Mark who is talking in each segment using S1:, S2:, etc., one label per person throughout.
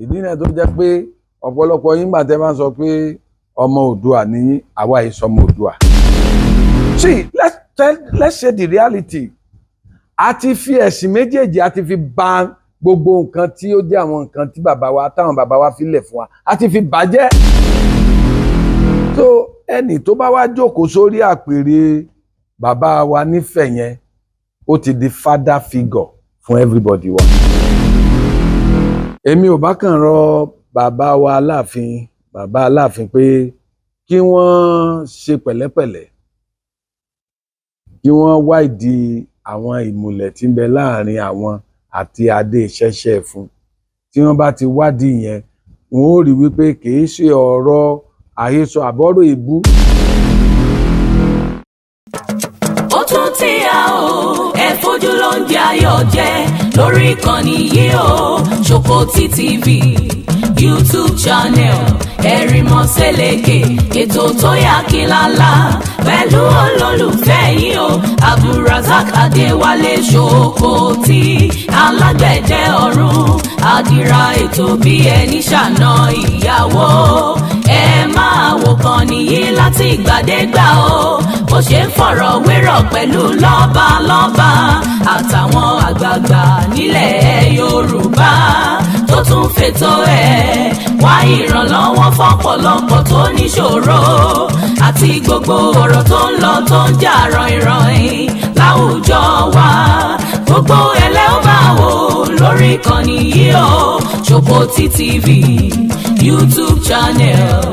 S1: ìdí náà tó jẹ́ pé ọ̀pọ̀lọpọ̀ yín gbà tẹ́ máa sọ pé ọmọ Oòduà ní àwa ìsọmọ Oòduà. See, let's say the reality. A ti fi ẹ̀sìn méjèèjì a ti fi bà gbogbo nǹkan tí ó jẹ́ àwọn nǹkan tí táwọn bàbá wa fi lẹ̀ fún wa a ti fi bàjẹ́. So ẹni tó bá wá jókòó sórí àpèrè bàbá wa nífẹ̀ẹ́ yẹn ó ti di father figure fún everybody wa. Èmi ò bá kàn rọ bàbá wa Aláàfin pé kí wọ́n ṣe pẹ̀lẹ́pẹ̀lẹ́, kí wọ́n wádìí àwọn ìmùlẹ̀ tí ń bẹ láàrin àwọn àti adé ṣẹ̀ṣẹ̀ fún. Tí wọ́n bá ti wádìí yẹn wọn ó rí wípé kìí ṣe ọ̀rọ̀ àhesọ àbọ̀rọ̀ ìbú.
S2: Ó tún ti yá o, ẹ fojú ló ń di ayọ̀ jẹ́ lórí ìkànnì yìí o, Ṣòkòtì TV YouTube channel Ẹ̀rìnmọ́ Sẹ́lẹ̀kẹ̀, ètò tó yà kílálà pẹ̀lú olólùfẹ́ yìí o, Abdulrasaq Adéwálé Ṣòkòtì alágbẹ̀dẹ ọ̀run, àdìrà ètò bí ẹni ṣàna ìyàwó. Ẹ máa wò kàn nìyí láti ìgbàdégbà o, bó ṣe ń fọ̀rọ̀ wérọ̀ pẹ̀lú lọ́balọ́ba àtàwọn àgbààgbà nílẹ̀ Yorùbá tó tún fètò ẹ̀ wá ìrànlọ́wọ́ fọ́pọ̀lọpọ̀ tó níṣòro àti gbogbo ọ̀rọ̀ tó ń lọ tó ń jà ràn-ìràn láwùjọ wa. Gbogbo ẹlẹ́ ó máa wò lórí ìkànnì yìí o, Ṣòkòtì TV YouTube channel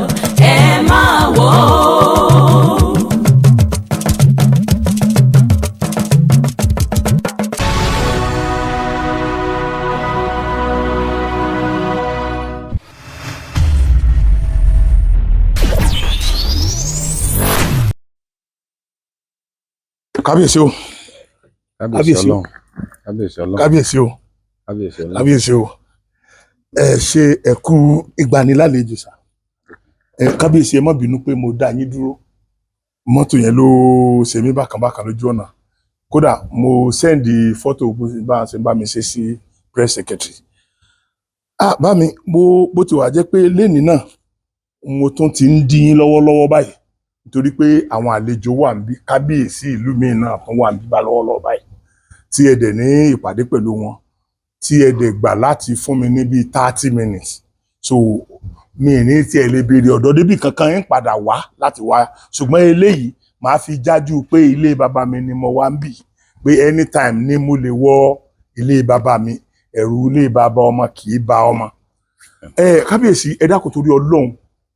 S2: ẹ máa wò ó.
S3: Kábíyèsí o.
S1: Kábíyèsí o.
S3: Kábíyèsí o. Kábíyèsí o. Ẹ ṣe ẹkú ìgbanilálejò sà. Kábíyèsí ẹ má bínú pé mo dá yín dúró. Mọ́tò yẹn ló ṣe mí bákan lójú ọ̀nà. Kódà mo sẹ́ndì fọ́tò bá mi ṣe sí press secretary. Bá mi bó ti wà jẹ́ pé lénìí náà mo tún ti ń dí yín lọ́wọ́lọ́wọ́ báyìí. Nítorí pé àwọn àlejò wà níbí, kábíyèsí ìlú mi náà tún wà níbí bá lọ́wọ́lọ́wọ́ báyìí tí ẹ dẹ̀ ní ìpàdé pẹ̀lú wọn tí ẹ dẹ̀ gbà láti fún mi ní bíi 30 minutes. So mi ní tí ẹ lè béèrè ọ̀dọ́ débì kankan ń padà wá láti wá, ṣùgbọ́n eléyìí màá fi jájú pé ilé bàbá mi ni mo wá ń bì, pé anytime ni mo lè wọ ilé bàbá mi, ẹ̀rù ilé bàbá ọmọ kì í ba ọmọ. Kábíyèsí ẹ dákun torí Ọlọ́run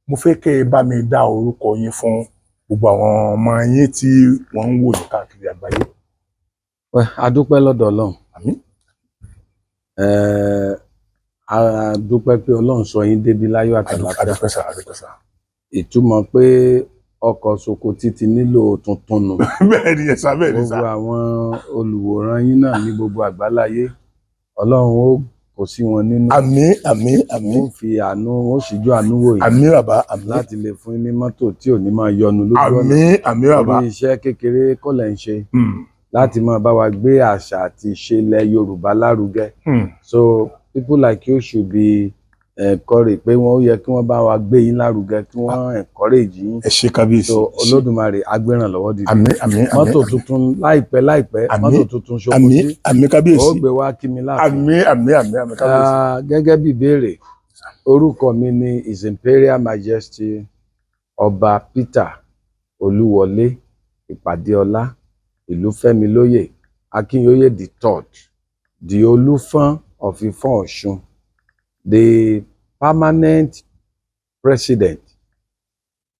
S3: mo fẹ́ kẹ́ ẹ bá mi dá orúkọ yín fún gbogbo àwọn ọmọ yín tí wọ́n ń wò ní káàkiri àgbáyé.
S1: A dúpẹ́ lọ́dọ̀ Ọlọ́run.
S3: Àmín.
S1: A dúpẹ́ pé Ọlọ́run sọ yín débi láyọ̀ àtàlàfíà.
S3: Adúpẹ́ sà.
S1: Ìtumọ̀ pé ọkọ̀ Ṣòkòtì ti nílò tuntun nù.
S3: Bẹ́ẹ̀ ni sà, bẹ́ẹ̀ ni sà.
S1: Gbogbo àwọn olùwòran yín náà ní gbogbo àgbáláyé Ọlọ́run ó kò sí wọn nínú.
S3: Àmín.
S1: Ó fi àánú, ó ṣíjú àánú wò yín.
S3: Àmín bàbá, àmín.
S1: Láti lè fún yín ní mọ́tò tí ò ní máa yọnu lójú ọ̀nà.
S3: Àmín bàbá.
S1: Orí iṣẹ́ kékeré kọ́ lẹ̀ ń ṣe. Láti máa bá wa gbé àṣà àti ìṣe ilẹ̀ Yorùbá lárugẹ. So people like you should be encouraged pé wọ́n ó yẹ kí wọ́n bá wa gbé yín lárugẹ, kí wọ́n encourage yín.
S3: Ẹ ṣé kábíyèsí.
S1: So Olódùmarè agbérànlọ́wọ́ dìde.
S3: Àmín.
S1: Mọ́tò tuntun láìpẹ́ mọ́tò tuntun Ṣòkòtì.
S3: Àmín kábíyèsí.
S1: Ó gbé wá kí mi láàfin.
S3: Àmín kábíyèsí.
S1: Gẹ́gẹ́ bí ìbéèrè, orúkọ mi ni His Imperial Majesty Ọba Peter Olúwọlé Ìpàdéọlá Ìlúfẹ́milóyè Akínyóyè the third, the Olúfọ́n of Ifọ̀n Ọ̀ṣun, the permanent president,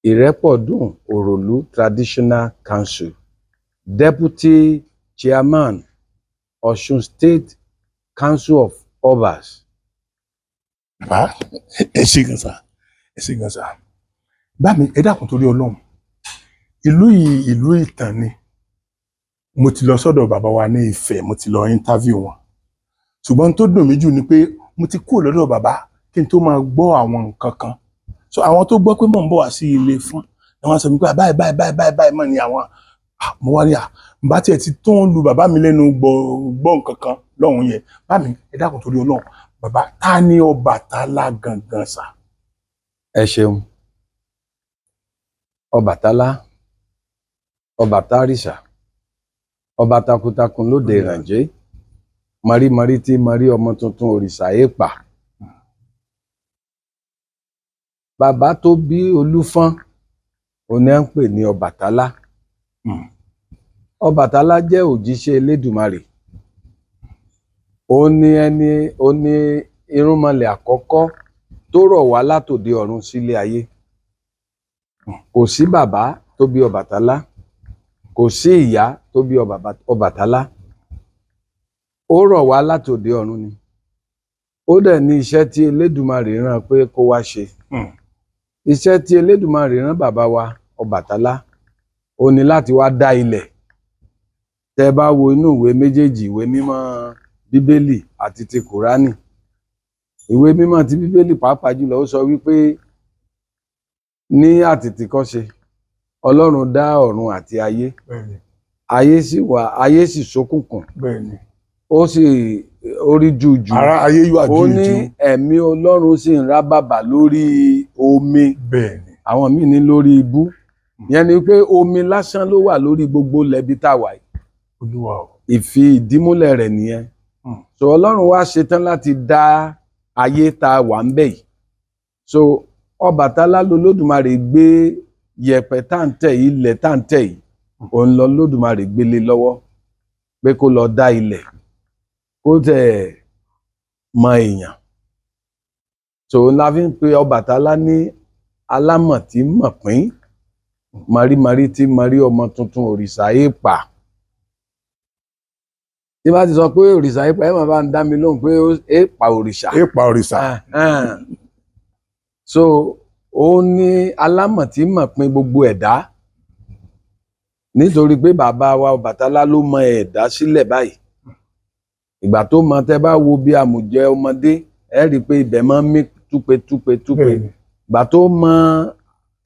S1: Ìrẹ́pọ̀dùn Òròlú Traditional Council, deputy chairman, Ọ̀ṣun State Council of Obas.
S3: Bá ẹ ṣé gan sà. Bá mi ẹ dákun torí Ọlọ́run. Ìlú yìí ìlú ìtàn ni. Mo ti lọ sọ́dọ̀ bàbá wa ní Ifẹ̀, mo ti lọ interview wọn. Ṣùgbọ́n tó dùn mí jù ni pé mo ti kúrò lọ́dọ̀ bàbá kí n tó máa gbọ́ àwọn nǹkan kan. So àwọn tó gbọ́ pé mò ń bọ̀ wá sí ilé fún ni wọ́n sọ pé báyìí mọ̀ ni àwọn mo wá ní bá tiẹ̀ ti tó ń lu bàbá mi lẹ́nu gbọ́ nǹkan kan lọ́hùn yẹn. Bá mi ẹ dákun torí Ọlọ́run bàbá ta ni Ọbàtálá gangan sà?
S1: ẹ ṣeun. Ọbàtálá, ọba tárìṣà, ọba takuntakun lóde ìrànjẹ, mọrímọrí tí mọrí ọmọ tuntun òrìṣà èèpà. Bàbá tó bí Olúfọ́n òní à ń pè ní Ọbàtálá. Ọbàtálá jẹ́ òjíṣẹ́ Elédùmarè. Ó ní irúnmọlẹ̀ àkọ́kọ́ tó rọ̀ wá látòde ọ̀run sílé ayé. Kò sí bàbá tó bí Ọbàtálá, kò sí ìyá tó bí Ọbàtálá. Ó rọ̀ wá látòde ọ̀run ni. Ó dẹ̀ ní iṣẹ́ tí Elédùmarè rán pé kó wá ṣe. Iṣẹ́ tí Elédùmarè rán bàbá wa Ọbàtálá ó ní láti wá dá ilẹ̀. Tẹ́ bá wo inú ìwé méjèèjì, ìwé mímọ́ Bíbélì àti ti Kùránì. Ìwé mímọ́ ti Bíbélì pàápàá jùlọ ó sọ wípé ní àtètèkọ́ṣe Ọlọ́run dá ọ̀run àti ayé. Ayé sì ṣókùnkùn. Ó sì orí jújù.
S3: Ara ayé yóò àjújù.
S1: Ó ní ẹ̀mí Ọlọ́run sì ń rábàbà lórí omi. Àwọn míì ní lórí ibú. Ìyẹn ni pé omi lásán ló wà lórí gbogbo lẹ́bi tá a wà yìí.
S3: Olúwa o.
S1: Ìfi ìdímúlẹ̀ rẹ̀ nìyẹn. So Ọlọ́run wá ṣetán láti dá ayé tá a wà ń bẹ̀ yìí. So Ọbàtálá lolódùmarè gbé yẹ̀pẹ̀ táǹtẹ̀ yìí, ilẹ̀ táǹtẹ̀ yìí, òun lọ lódùmarè gbélé lọ́wọ́ pé kó lọ dá ilẹ̀, kó tẹ̀ mọ èèyàn. So la fi ń pe Ọbàtálá ní alámọ̀ tí mọ̀ pín, mọrímọrí tí mọrí ọmọ tuntun òrìṣà èèpà. Tí bá ti sọ pé òrìṣà èèpà, ẹ máa bá ń dá mi lóhùn pé èèpà òrìṣà.
S3: Èèpà òrìṣà.
S1: So ó ní alámọ̀ tí mọ̀ pín gbogbo ẹ̀dá, nítorí pé bàbá wa Ọbàtálá ló mọ ẹ̀dá sílẹ̀ báyìí. Ìgbà tó mọ, tẹ́ bá wo bí àmùjẹ ọmọdé, ẹ rí i pé ibẹ̀ máa ń mí túpe. Ìgbà tó mọ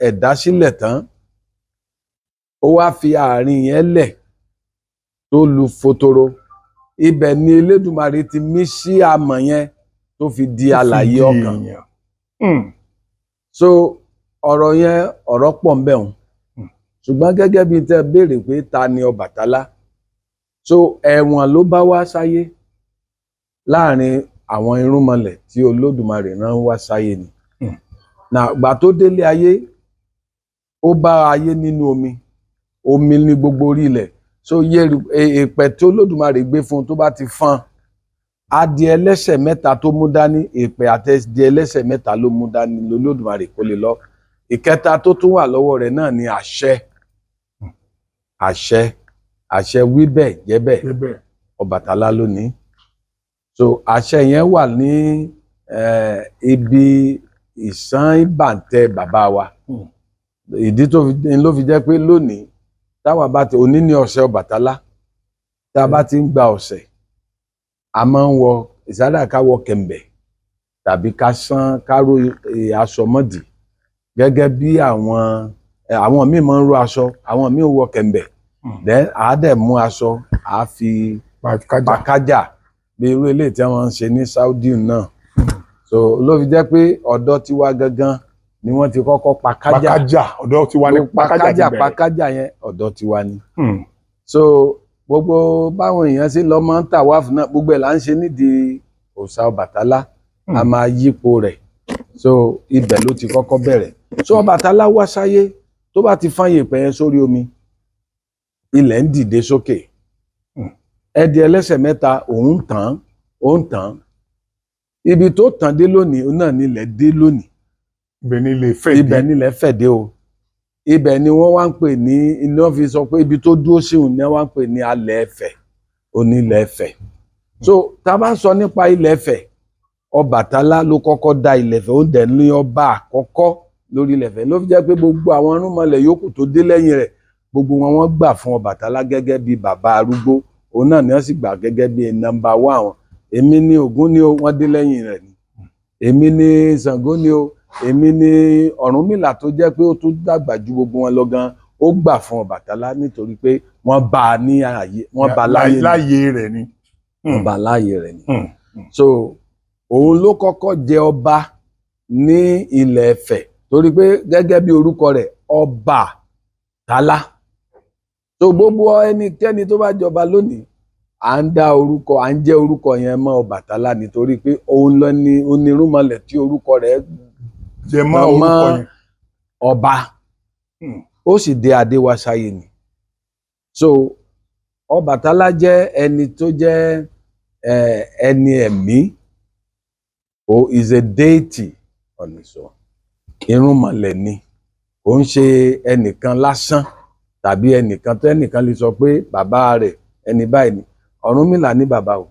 S1: ẹ̀dá sílẹ̀ tán, ó wá fi àárín yẹn lẹ̀ tó lu fotoro. Ibẹ̀ ni Elédùmarè ti mí sí àmọ̀ yẹn tó fi di alààyè ọkàn. So ọ̀rọ̀ yẹn ọ̀rọ̀ pọ̀ ń bẹ̀ hùn. Ṣùgbọ́n gẹ́gẹ́ bí tẹ́ béèrè pé ta ni Ọbàtálá. So ẹ̀wọ̀n ló bá wá sáyé láàrin àwọn irúnmọlẹ̀ tí Olódùmarè rán wá sáyé ni. Ìgbà tó délé ayé, ó bá ayé nínú omi. Omi ní gbogbo orí ilẹ̀. So èèpẹ̀ tí Olódùmarè gbé fún un tó bá ti fọ́n, adìẹ ẹlẹ́sẹ̀ mẹ́ta tó mú dání, èèpẹ̀ àti adìẹ ẹlẹ́sẹ̀ mẹ́ta ló mú dání lolódùmarè kó lè lọ. Ìkẹta tó tún wà lọ́wọ́ rẹ̀ náà ni àṣẹ. Àṣẹ wí bẹ́ẹ̀ jẹ́ bẹ́ẹ̀. Ọbàtálá ló ní. So àṣẹ yẹn wà ní ibi ìsán ìbàǹtẹ̀ bàbá wa. Ìdí ló fi jẹ́ pé lónìí táwa bá ti, òní ní ọ̀sẹ̀ Ọbàtálá, tá a bá ti ń gba ọ̀sẹ̀, a máa ń wọ ìsádà ká wọ kẹ̀m̀bẹ̀ tàbí ká ró aṣọ mọ́dì, gẹ́gẹ́ bí àwọn míì máa ń ró aṣọ, àwọn míì wọ kẹ̀m̀bẹ̀. Then àá dẹ̀ mú aṣọ, àá fi pàkájà bí irú eléyìí tí wọ́n ń ṣe ní Saudi náà. So ló fi jẹ́ pé ọ̀dọ́ tiwa gangan ni wọ́n ti kọ́kọ́ pàkájà.
S3: Ọ̀dọ́ tiwa ni pàkájà ti bẹ̀rẹ̀.
S1: Pàkájà yẹn ọ̀dọ́ tiwa ni. So gbogbo báwọn èèyàn ṣe lọ máa ń tà wá fún náà, gbogbo ẹ̀ là ń ṣe nídìí òòṣà Ọbàtálá. A máa yípo rẹ̀. So ibẹ̀ ló ti kọ́kọ́ bẹ̀rẹ̀. So Ọbàtálá wá sáyé, tó bá ti fọ́n yèèpẹ̀ yẹn sórí omi, ilẹ̀ ń dìde sókè. Ẹdì ẹlẹ́sẹ̀ mẹ́ta òun tàn. Ibi tó tàn dé lónìí náà nílẹ̀ dé lónìí.
S3: Ibẹ̀ nílẹ̀ fẹ̀ dé
S1: o. Ibẹ̀ ni wọ́n wá ń pè ní, iná fi sọ pé ibi tó dúró sí òun ni wọ́n wá ń pè ní alẹ́ Ẹ̀fẹ̀, onílẹ̀ Ẹ̀fẹ̀. So tá a bá sọ nípa ilẹ̀ Ẹ̀fẹ̀, Ọbàtálá ló kọ́kọ́ dá ilẹ̀ Ẹ̀fẹ̀, ó dẹ̀ ní ọba àkọ́kọ́ lórí ilẹ̀ Ẹ̀fẹ̀. Ló fi jẹ́ pé gbogbo àwọn irúnmọlẹ̀ yòókù tó dé lẹ́yìn rẹ̀, gbogbo wọn gbà fún Ọbàtálá gẹ́gẹ́ bí bàbá arúgbó. Òun náà ni wọ́n sì gbà gẹ́gẹ́ bí nọ́mbà 1 wọn. Èmi ni Ògún ni o, wọ́n dé lẹ́yìn rẹ̀ ni. Èmi ni Ṣàngó ni o, èmi ni Ọ̀rúnmìlà tó jẹ́ pé ó tún dàgbà ju gbogbo wọn lọ gan. Ó gbà fún Ọbàtálá nítorí pé wọ́n bá a ní ààyè, wọ́n bá láyé rẹ̀ ni. Wọ́n bá láyé rẹ̀ ni. So òun ló kọ́kọ́ jẹ ọba ní ilẹ̀ Ifẹ̀ torí pé gẹ́gẹ́ bí orúkọ rẹ̀ Ọbàtálá. So gbogbo ẹnikẹ́ni tó bá jọba lónìí à ń jẹ́ orúkọ yẹn mọ́ Ọbàtálá nítorí pé òun lọ ní onírúnmọlẹ̀ tí orúkọ rẹ̀
S3: jẹ mọ́ orúkọ yẹn
S1: ọba. Ó sì dé adé wá sáyé ni. So Ọbàtálá jẹ́ ẹni tó jẹ́ ẹni ẹ̀mí, is a deity on his own. Irúnmọlẹ̀ ni, kò ń ṣe ẹnìkan lásán tàbí ẹnìkan tó ẹnìkan lè sọ pé bàbá rẹ̀ ẹni báyìí ni. Ọ̀rúnmìlà ní bàbá o,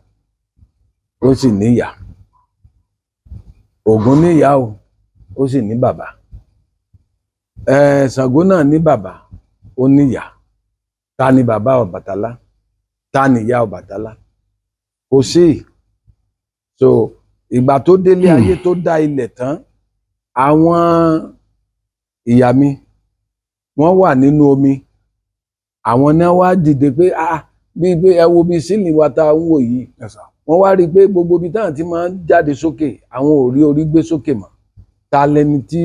S1: ó sì níyà. Ògún níyà o, ó sì ní bàbá. Ṣàngó náà ní bàbá, ó níyà. Ta ni bàbá Ọbàtálá? Ta ni ìyá Ọbàtálá? Kò sí. So ìgbà tó délé ayé tó dá ilẹ̀ tán, àwọn ìyá mi wọ́n wà nínú omi, àwọn náà wá dìde pé bí pé ẹ wo bí sílì wa tá ń wò yìí. Wọ́n wá rí i pé gbogbo ibi táwọn ti máa ń jáde sókè àwọn ò rí orí gbé sókè mọ́. Ta lẹni tí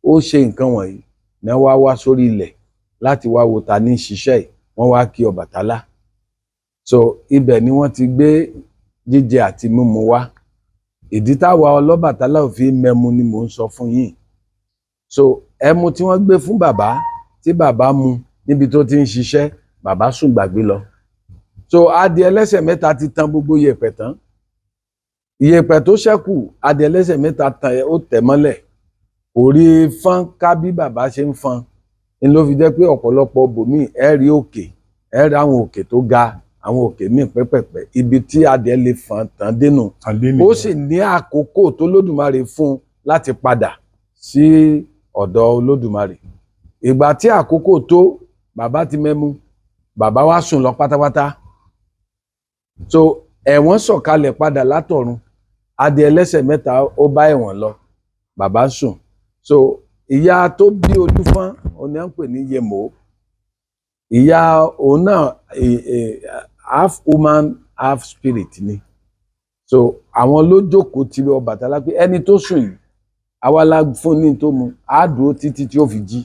S1: ó ṣe nǹkan wọ̀nyí? Náà wá sórí ilẹ̀ láti wá wo ta ní ṣiṣẹ́ yìí. Wọ́n wá kí Ọbàtálá. So ibẹ̀ ni wọ́n ti gbé jíjẹ àti mímu wá. Ìdí táwa Ọlọ́bàtálá ò fi mẹ́mu ni mò ń sọ fún yín. So ẹmu tí wọ́n gbé fún bàbá, tí bàbá mu níbi tó ti ń ṣiṣẹ́, bàbá sùn gbàgbé lọ. So adìẹ ẹlẹ́sẹ̀ mẹ́ta ti tan gbogbo yẹ̀pẹ̀ tán. Ìyẹ̀pẹ̀ tó ṣẹ́kù adìẹ ẹlẹ́sẹ̀ mẹ́ta tan ó tẹ̀ mọ́lẹ̀. Kò rí fọ́n ká bí bàbá ṣe ń fọ́n. Ní ló fi jẹ́ pé ọ̀pọ̀lọpọ̀ bòmíì ẹ rí òkè, ẹ rí àwọn òkè tó ga, àwọn òkè míì pẹ́pẹ̀pẹ́, ibi tí adìẹ lè fọ́n tán dénú. Ó sì ní àkókò tó Olódùmarè fún láti padà sí ọ̀dọ̀ Olódùmarè. Ìgbà tí àkókò tó, bàbá ti mẹ́mu, bàbá wá sùn lọ pátápátá. So ẹ̀wọ̀n sọ̀kalẹ̀ padà látọ̀run, adìẹ ẹlẹ́sẹ̀ mẹ́ta ó bá ẹ̀wọ̀n lọ, bàbá sùn. So ìyá tó bí Olúfọ́n òun ni à ń pè ní Yemò. Ìyá òun náà half woman half spirit ni. So àwọn ló jókòó ti Ọbàtálá pé ẹni tó sùn yìí àwa la fún ní tó mu, á dúró títí tí ó fi jí.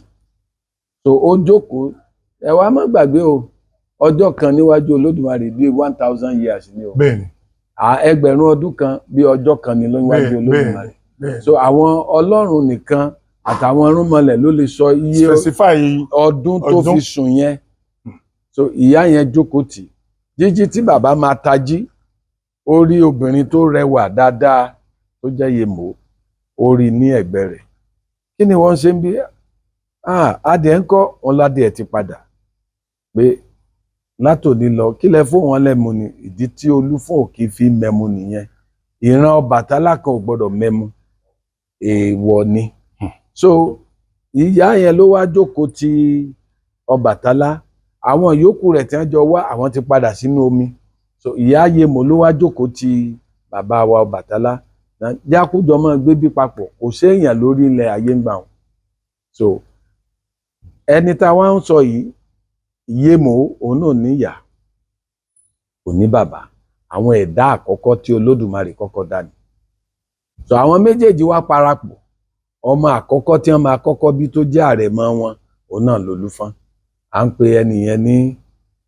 S1: So ó jókòó, ẹ wá má gbàgbé o, ọjọ́ kan níwájú Olódùmarè bíi 1000 years ni o.
S3: Bẹ́ẹ̀ni.
S1: Ẹgbẹ̀rún ọdún kan bí ọjọ́ kan ni níwájú Olódùmarè. So àwọn Ọlọ́run nìkan àtàwọn irúnmọlẹ̀ ló lè sọ iye ọdún tó fi sùn yẹn. So ìyá yẹn jókòó tì. Jíjí tí bàbá máa tají, ó rí obìnrin tó rẹwà dáadáa tó jẹ́ Yemò, ó rí ní ẹ̀gbẹ́ rẹ̀. Kí ni wọ́n ṣe ń bí? Adìẹ ń kọ́, wọn ládìẹ ti padà. Pé látòní lọ, kí lẹ fún wọn lẹ́mu ni? Ìdí tí Olúfọ́n òkè fi mẹ́mu nìyẹn. Ìran Ọbàtálá kan ò gbọdọ̀ mẹ́mu, èèwọ̀ ni. So ìyá yẹn ló wá jókòó ti Ọbàtálá. Àwọn yòókù rẹ̀ tí wọ́n jọ wá, àwọn ti padà sínú omi. So ìyá Yemò ló wá jókòó ti bàbá wa Ọbàtálá. Jákújọ máa gbé bí papọ̀, kò séèyàn lórí ilẹ̀ ayé ń gbà wọn. So ẹni tá a wá ń sọ yìí, Yemò, òun náà níyà, kò ní bàbá. Àwọn ẹ̀dá àkọ́kọ́ tí Olódùmarè kọ́kọ́ dá ni. So àwọn méjèèjì wá parapọ̀. Ọmọ àkọ́kọ́ tí wọ́n máa kọ́kọ́ bí tó jẹ́ àrẹ̀mọ wọn, òun náà lolúfọ́n. À ń pe ẹnìyẹn ní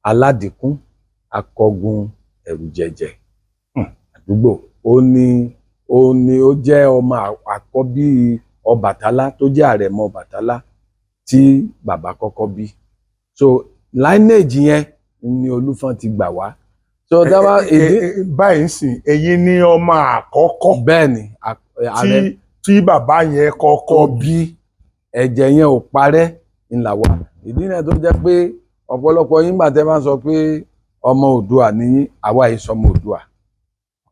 S1: Aládìkún Akọgun Ẹ̀rùjẹ̀jẹ̀ àdúgbò. Ó ní ó jẹ́ ọmọ àkọ́bí Ọbàtálá tó jẹ́ àrẹ̀mọ Ọbàtálá tí bàbá kọ́kọ́ bí. So lineage yẹn ni Olúfọ́n ti gbà wá. So dáwà
S3: báyìí sìn, ẹ̀yin ni ọmọ àkọ́kọ́.
S1: Bẹ́ẹ̀ni,
S3: tí bàbá yẹn kọ́kọ́ bí.
S1: Ẹ̀jẹ̀ yẹn ò parẹ́ ńlá wa. Ìdí náà tó jẹ́ pé ọ̀pọ̀lọpọ̀ yín gbà tẹ́ máa sọ pé ọmọ Oòduà ni àwa yìí sọmọ Oòduà.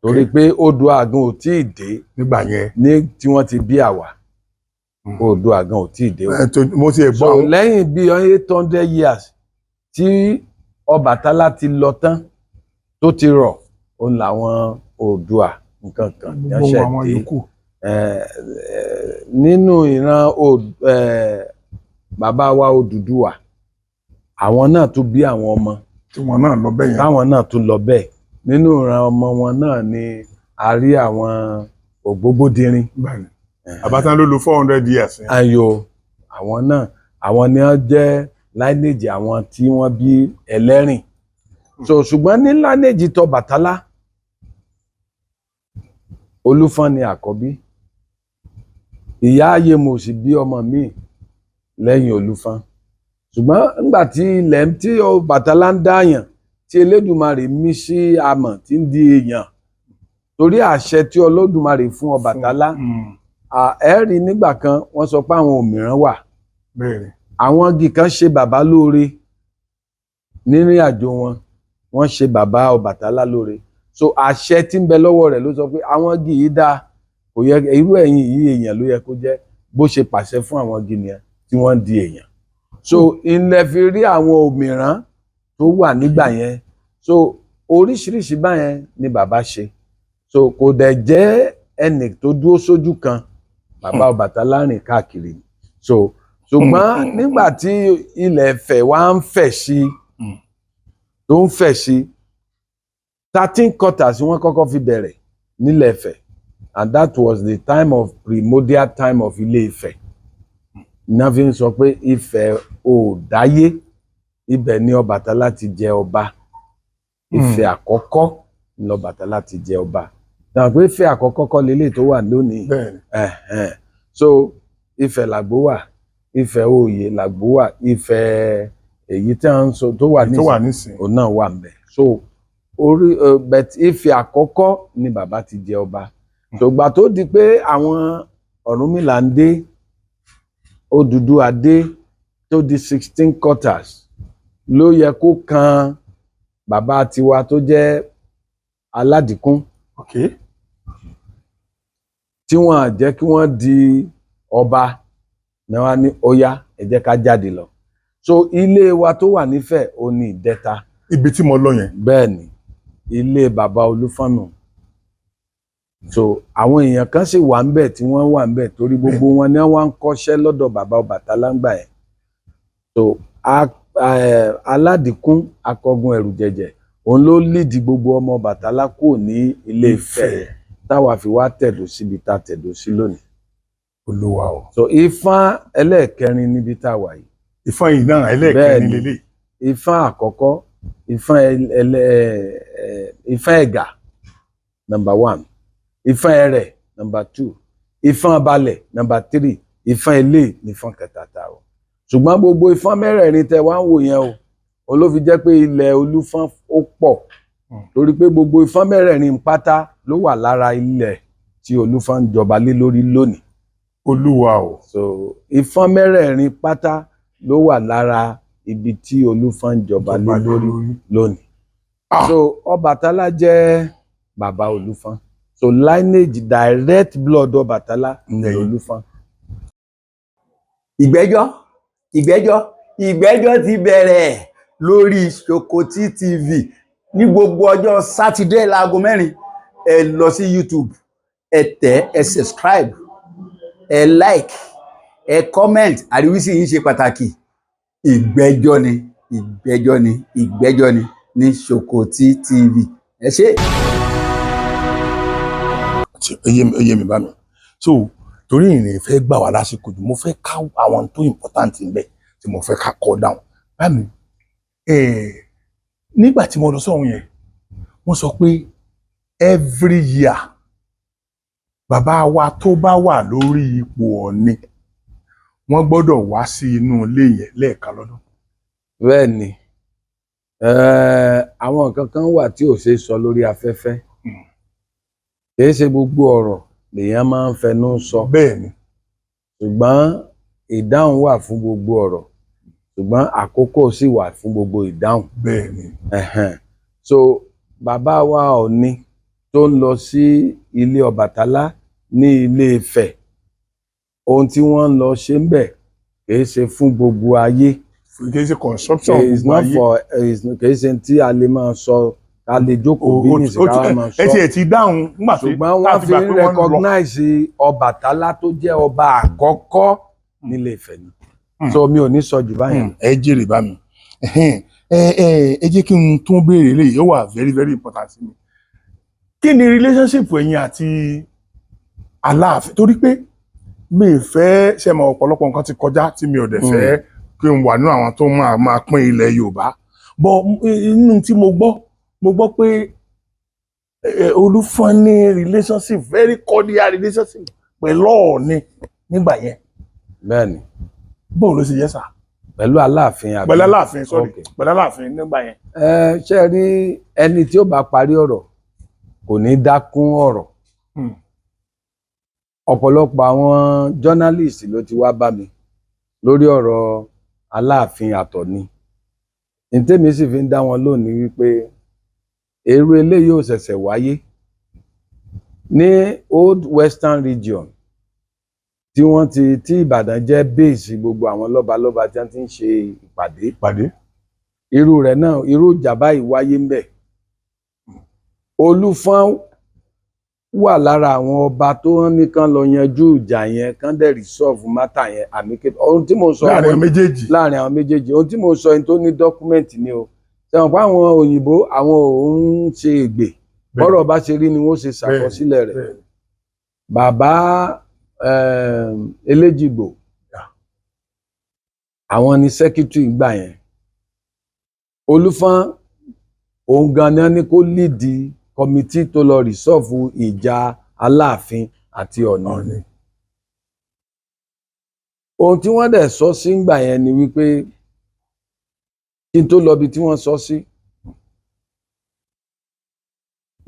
S1: Torí pé Oòduà gan ò tí ì dé
S3: nígbà yẹn
S1: ní tí wọ́n ti bí àwa. Oòduà gan ò tí ì dé o.
S3: Mo ti ẹ̀ gbọ́.
S1: So lẹ́yìn bí 800 years tí Ọbàtálá ti lọ tán tó ti rọ̀, òun làwọn Oòduà nǹkan kan yánṣẹ́ dé. Nínú ìran bàbá wa Odùduwà, àwọn náà tún bí àwọn ọmọ
S3: tí wọn náà lọ bẹ́ẹ̀ yẹn.
S1: táwọn náà tún lọ bẹ́ẹ̀. Nínú ìran ọmọ wọn náà ni a rí àwọn Ògbógbódìrín.
S3: bẹ́ẹ̀ni Àbátán ló lò 400 years.
S1: Ayò àwọn náà àwọn ni wọ́n jẹ́ lineage àwọn tí wọ́n bí Ẹlẹ́rìn. So ṣùgbọ́n ní lineage tó Ọbàtálá Olúfọ́n ni àkọ́bí. Ìyá Ayémo sì bí ọmọ míì lẹ́yìn Olúfọ́n. Ṣùgbọ́n nígbà tí ilẹ̀ tí Ọbàtálá ń dáyàn tí Elédùmarè mí sí amọ̀ tí ń di èèyàn torí àṣẹ tí Olódùmarè fún Ọbàtálá ẹ rí nígbà kan wọ́n sọ pé àwọn òmìrán wà.
S3: Bẹ́ẹ̀ni.
S1: Àwọn igi kan ṣe bàbá lóore nírìn àjò wọn, wọ́n ṣe bàbá Ọbàtálá lóore. So àṣẹ tí ń bẹ lọ́wọ́ rẹ̀ ló sọ pé àwọn igi yìí dáa, kò yẹ irú ẹ̀yin yìí èèyàn ló yẹ kó jẹ́, bó ṣe pàṣẹ fún àwọn igi nìyẹn tí wọ́n di èèyàn. So ilẹ̀ fi rí àwọn òmìrán tó wà nígbà yẹn. So oríṣiríṣi báyẹn ni bàbá ṣe. So kò dẹ̀ jẹ́ ẹnì tó dúró sójú kan, bàbá Ọbàtálá rìn káàkiri. So ṣùgbọ́n nígbà tí ilẹ̀ Ifẹ̀ wá ń fẹ̀ sí tó ń fẹ̀ sí 13 quarters wọ́n kọ́kọ́ fi bẹ̀rẹ̀ nílẹ̀ Ifẹ̀, and that was the time of primordial time of Ilé Ifẹ̀. Náà fi ń sọ pé Ifẹ̀ ò dáyé, ibẹ̀ ni Ọbàtálá ti jẹ ọba. Ifẹ̀ àkọ́kọ́ ni Ọbàtálá ti jẹ ọba. Náà pé Ifẹ̀ àkọ́kọ́ kọ́ lélẹ̀ tó wà lónìí. So Ifẹ̀ làgbó wà, Ifẹ̀ òye làgbó wà, Ifẹ̀ èyí tí wọ́n ń sọ tó wà nísìn òun náà wà ńbẹ̀. So orí but Ifẹ̀ àkọ́kọ́ ni bàbá ti jẹ ọba. Ṣùgbà tó di pé àwọn Ọ̀rúnmìlà ń dé, Odùduwà dé tó di 16 quarters ló yẹ kó kan bàbá tiwa tó jẹ́ Aládìkún. Tí wọ́n jẹ́ kí wọ́n di ọba náà wá ní ó yá ẹ jẹ́ ká jáde lọ. So ilé wa tó wà nífẹ̀ ó ní Ìdẹ́ta.
S3: Ibi tí mo lọ yẹn.
S1: Bẹ́ẹ̀ni ilé bàbá Olúfọ́n nù. So àwọn èèyàn kan sì wà ńbẹ̀ tí wọ́n wà ńbẹ̀ torí gbogbo wọn ni wọ́n ń kọ́ṣẹ́ lọ́dọ̀ bàbá Ọbàtálá ńgbà yẹn. So Aládìkún akọgun ẹ̀rù jẹ̀jẹ̀ òun ló lídì gbogbo ọmọ Ọbàtálá kúrò ní Ilé Ifẹ̀ táwa fi wá tẹ̀dó síbi tá a tẹ̀dó sí lónìí.
S3: Olúwa o.
S1: So Ifán ẹlẹ́ẹ̀kẹrin níbi tá a wà yìí.
S3: Ifán yìí náà ẹlẹ́ẹ̀kẹrin lélẹ̀.
S1: Ifán àkọ́kọ́ Ifán Ẹ̀gà number 1, Ifán Ẹrẹ̀ number 2, Ifán Balẹ̀ number 3, Ifán Ilé ní Ifán kẹta tá a wọ̀. Ṣùgbọ́n gbogbo Ifán mẹ́rẹ̀ẹ̀rin tẹ wá ń wò yẹn o, òun ló fi jẹ́ pé ilẹ̀ Olúfọ́n ó pọ̀ torí pé gbogbo Ifán mẹ́rẹ̀ẹ̀rin pátá ló wà lára ilẹ̀ tí Olúfọ́n ń jọba lé lórí lónìí.
S3: Olúwa o.
S1: So Ifán mẹ́rẹ̀ẹ̀rin pátá ló wà lára ibi tí Olúfọ́n ń jọba lé lórí lónìí. So Ọbàtálá jẹ́ bàbá Olúfọ́n. So lineage direct blood Ọbàtálá ní Olúfọ́n.
S4: Ìgbẹ́jọ́ ti bẹ̀rẹ̀ lórí Ṣòkòtì TV ní gbogbo ọjọ́ Sátidé láago 4. Ẹ lọ sí YouTube, ẹ tẹ̀, ẹ subscribe, ẹ like, ẹ comment. Àríwísí yìí ṣe pàtàkì. Ìgbẹ́jọ́ ni ní Ṣòkòtì TV. Ẹ ṣé.
S3: Oyè mi bá mi. So torí ìrìn fẹ́ gbà wá lásìkò jù mo fẹ́ ká àwọn tó important ńbẹ̀ tí mo fẹ́ ká kọ down. Bá mi nígbà tí mo lọ sọ́hun yẹn wọ́n sọ pé every year bàbá wa tó bá wà lórí ipò Ọ̀ọ̀ni wọ́n gbọ́dọ̀ wá sí inú ilé yẹn lẹ́ẹ̀kan lọ́dún.
S1: Bẹ́ẹ̀ni àwọn nǹkan kan wà tí ò ṣe sọ lórí afẹ́fẹ́. Kìí ṣe gbogbo ọ̀rọ̀ lèèyàn máa ń fẹnu sọ.
S3: Bẹ́ẹ̀ni.
S1: Ṣùgbọ́n ìdáhùn wà fún gbogbo ọ̀rọ̀, ṣùgbọ́n àkókò sì wà fún gbogbo ìdáhùn.
S3: Bẹ́ẹ̀ni.
S1: So bàbá wa Ọ̀ọ̀ni tó ń lọ sí ilé Ọbàtálá ní Ilé Ifẹ̀, ohun tí wọ́n ń lọ ṣe ń bẹ̀ kìí ṣe fún gbogbo ayé.
S3: Kìí ṣe consumption gbogbo ayé.
S1: Kìí ṣe tí a lè máa sọ ká lè jókòó bí ní ìsìnká máa sọ.
S3: Ẹ ti dáhùn nígbà tí
S1: ṣùgbọ́n wọ́n fi ń recognize Ọbàtálá tó jẹ́ ọba àkọ́kọ́ nílé Ifẹ̀ ni. So mi ò ní sọ jù báyìí.
S3: Ẹ jèrè bá mi. Ẹ jẹ́ kí n tún béèrè eléyìí, ó wà very very important sí mi. kí ni relationship ẹ̀yin àti Aláàfin torí pé mi ì fẹ́ ṣe mọ ọ̀pọ̀lọpọ̀ nǹkan ti kọjá tí mi ò dẹ̀ fẹ́ kí n wà nínú àwọn tó máa pín ilẹ̀ Yorùbá bọ́ inú tí mo gbọ́ pé Olúfọ́n ní relationship very cordial relationship pẹ̀lú Ọọ̀ni nígbà yẹn.
S1: bẹ́ẹ̀ni.
S3: bóun ló ṣe yẹ sà.
S1: pẹ̀lú Aláàfin àbí.
S3: pẹ̀lú Aláàfin sorry pẹ̀lú Aláàfin nígbà yẹn.
S1: ṣe rí ẹni tí ó bá parí ọ̀rọ̀ kò ní dákún ọ̀rọ̀. ọ̀pọ̀lọpọ̀ àwọn journalist ló ti wá bá mi lórí ọ̀rọ̀ Aláàfin àtọ̀ni. ní tèmi sì fi ń dá wọn lónìí wípé èrú eléyìí ò ṣẹ̀ṣẹ̀ wáyé ní Old Western Region tí Ìbàdàn jẹ́ base gbogbo àwọn lọ́balọ́ba tí wọ́n ti ń ṣe ìpàdé. irú rẹ̀ náà irú ìjà báyìí wáyé ń bẹ̀. Olúfọ́n wà lára àwọn ọba tó nìkan lọ yanjú ìjà yẹn kán dẹ̀ resolve matter yẹn amicable. ohun tí mo sọ
S3: láàrin àwọn méjèèjì
S1: ohun tí mo sọ yẹn tó ní document ni o sẹ́wọ̀n pa àwọn òyìnbó àwọn òun ṣe ègbè bọ́rọ̀ bá ṣe rí ni wọ́n ṣe ṣàkọsílẹ̀ rẹ̀. bàbá Eléjìgbò àwọn ni secretary gbà yẹn. Olúfọ́n òun gan ni kó lead committee tó lọ resolve ìjà Aláàfin àti Ọọ̀ni. ohun tí wọ́n dẹ̀ sọ sí ngbà yẹn ni wípé kí n tó lọ bí tí wọ́n sọ sí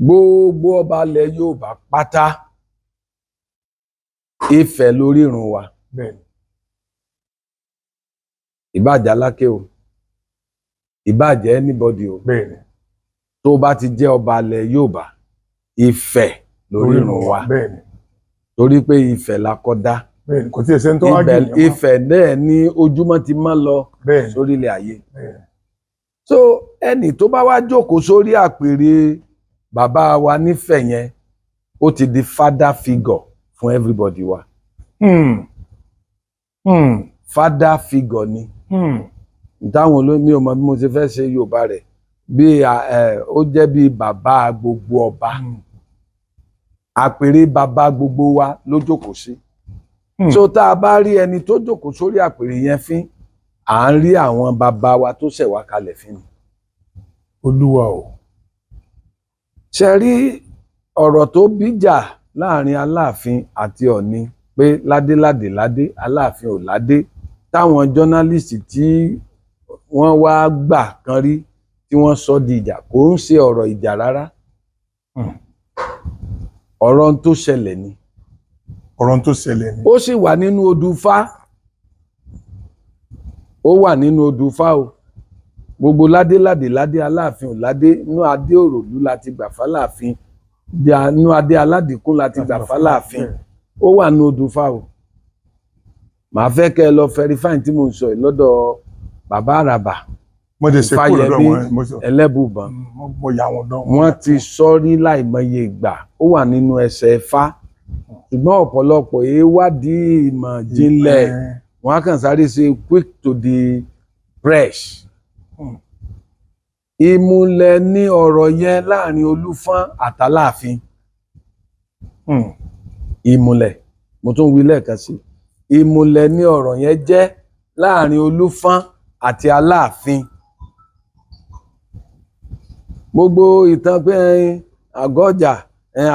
S1: gbogbo ọba ilẹ̀ Yorùbá pátá Ifẹ̀ lórírun wa. ìbàjẹ́ Aláké o ìbàjẹ́ anybody o tó bá ti jẹ́ ọba ilẹ̀ Yorùbá Ifẹ̀ lórírun wa torí pé Ifẹ̀ la kọ́ dá.
S3: kò tí ẹ ṣe ń tó wájú ìyẹn mọ́.
S1: Ifẹ̀ náà ní ojúmọ́ ti mọ́ lọ sórílẹ̀ ayé. so ẹni tó bá wá jókòó sórí àpèrè bàbá wa nífẹ̀ yẹn ó ti di father figure fún everybody wa. father figure ni. táwọn olómi ò mọ bí mo ṣe fẹ́ ṣe Yorùbá rẹ̀ bí ó jẹ́ bí bàbá gbogbo ọba. àpèrè bàbá gbogbo wa ló jókòó sí. so tá a bá rí ẹni tó jókòó sórí àpèrè yẹn fín à ń rí àwọn bàbá wa tó ṣẹ̀ wá kalẹ̀ fín ni.
S3: Olúwa o.
S1: ṣe rí ọ̀rọ̀ tó bíjà láàrin Aláàfin àti Ọọ̀ni pé ládé Aláàfin ò ládé táwọn jọ́nálìsì tí wọ́n wá gbà kan rí tí wọ́n sọ di ìjà kò ń ṣe ọ̀rọ̀ ìjà rárá. ọ̀rọ̀ tó ṣẹlẹ̀ ni. ó sì wà nínú Odùfá. ó wà nínú Odùfá o. gbogbo ládé Aláàfin ò ládé inú adé Òròlú láti gbà f'Aláàfin inú adé Aládìkún láti gbà f'Aláàfin ó wà nínú Odùfá o. màá fẹ́ kẹ́ ẹ lọ verify tí mo ń sọ yìí lọ́dọ̀ bàbá Àràbà Fáyẹmí Ẹlẹ́bùbọn. wọ́n ti sọ́rí láìmọye ìgbà ó wà nínú ẹsẹ̀ Ifá ṣùgbọ́n ọ̀pọ̀lọpọ̀ ìwádìí ìmọ̀ jinlẹ̀ wọ́n á kàn sáré ṣe quick to the press. ìmùlẹ̀ ní ọ̀rọ̀ yẹn láàrin Olúfọ́n àtàláàfin. ìmùlẹ̀ mo tún wí lẹ́ẹ̀kan sí ìmùlẹ̀ ní ọ̀rọ̀ yẹn jẹ́ láàrin Olúfọ́n àti Aláàfin. gbogbo ìtàn pé Àgọ́jà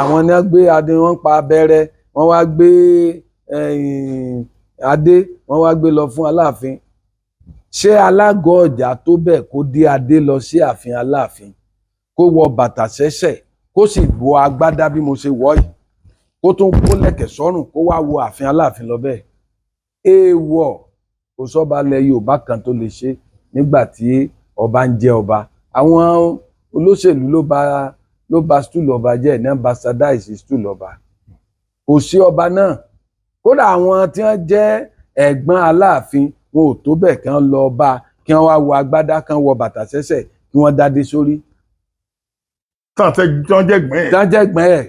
S1: àwọn ni wọ́n gbé adé wọn pa abẹ́rẹ́ wọ́n wá gbé adé wọ́n wá gbé lọ fún Aláàfin. ṣé Alágọ̀ọ́jà tó bẹ́ẹ̀ kó dé adé lọ sí ààfin Aláàfin kó wọ bàtà sẹ́sẹ̀ kó sì wọ agbádá bí mo ṣe wọ̀ yìí kó tún kó lẹ̀kẹ̀ sọ́rùn kó wá wọ ààfin Aláàfin lọ bẹ́ẹ̀? èèwọ̀ kò sọ́ba ilẹ̀ Yorùbá kan tó lè ṣe nígbà tí ọba ń jẹ́ ọba. àwọn olóṣèlú ló bà stool ọba jẹ́ ní bastardize stool ọba. kò sí ọba náà kódà àwọn tí wọ́n jẹ́ ẹ̀gbọ́n Aláàfin wọn ò tó bẹ́ẹ̀ kí wọ́n lọ bá kí wọ́n wá wọ agbádá kí wọ́n wọ bàtà sẹ́sẹ̀ kí wọ́n dádé sórí.
S3: tán jẹ́gbọ́n ẹ̀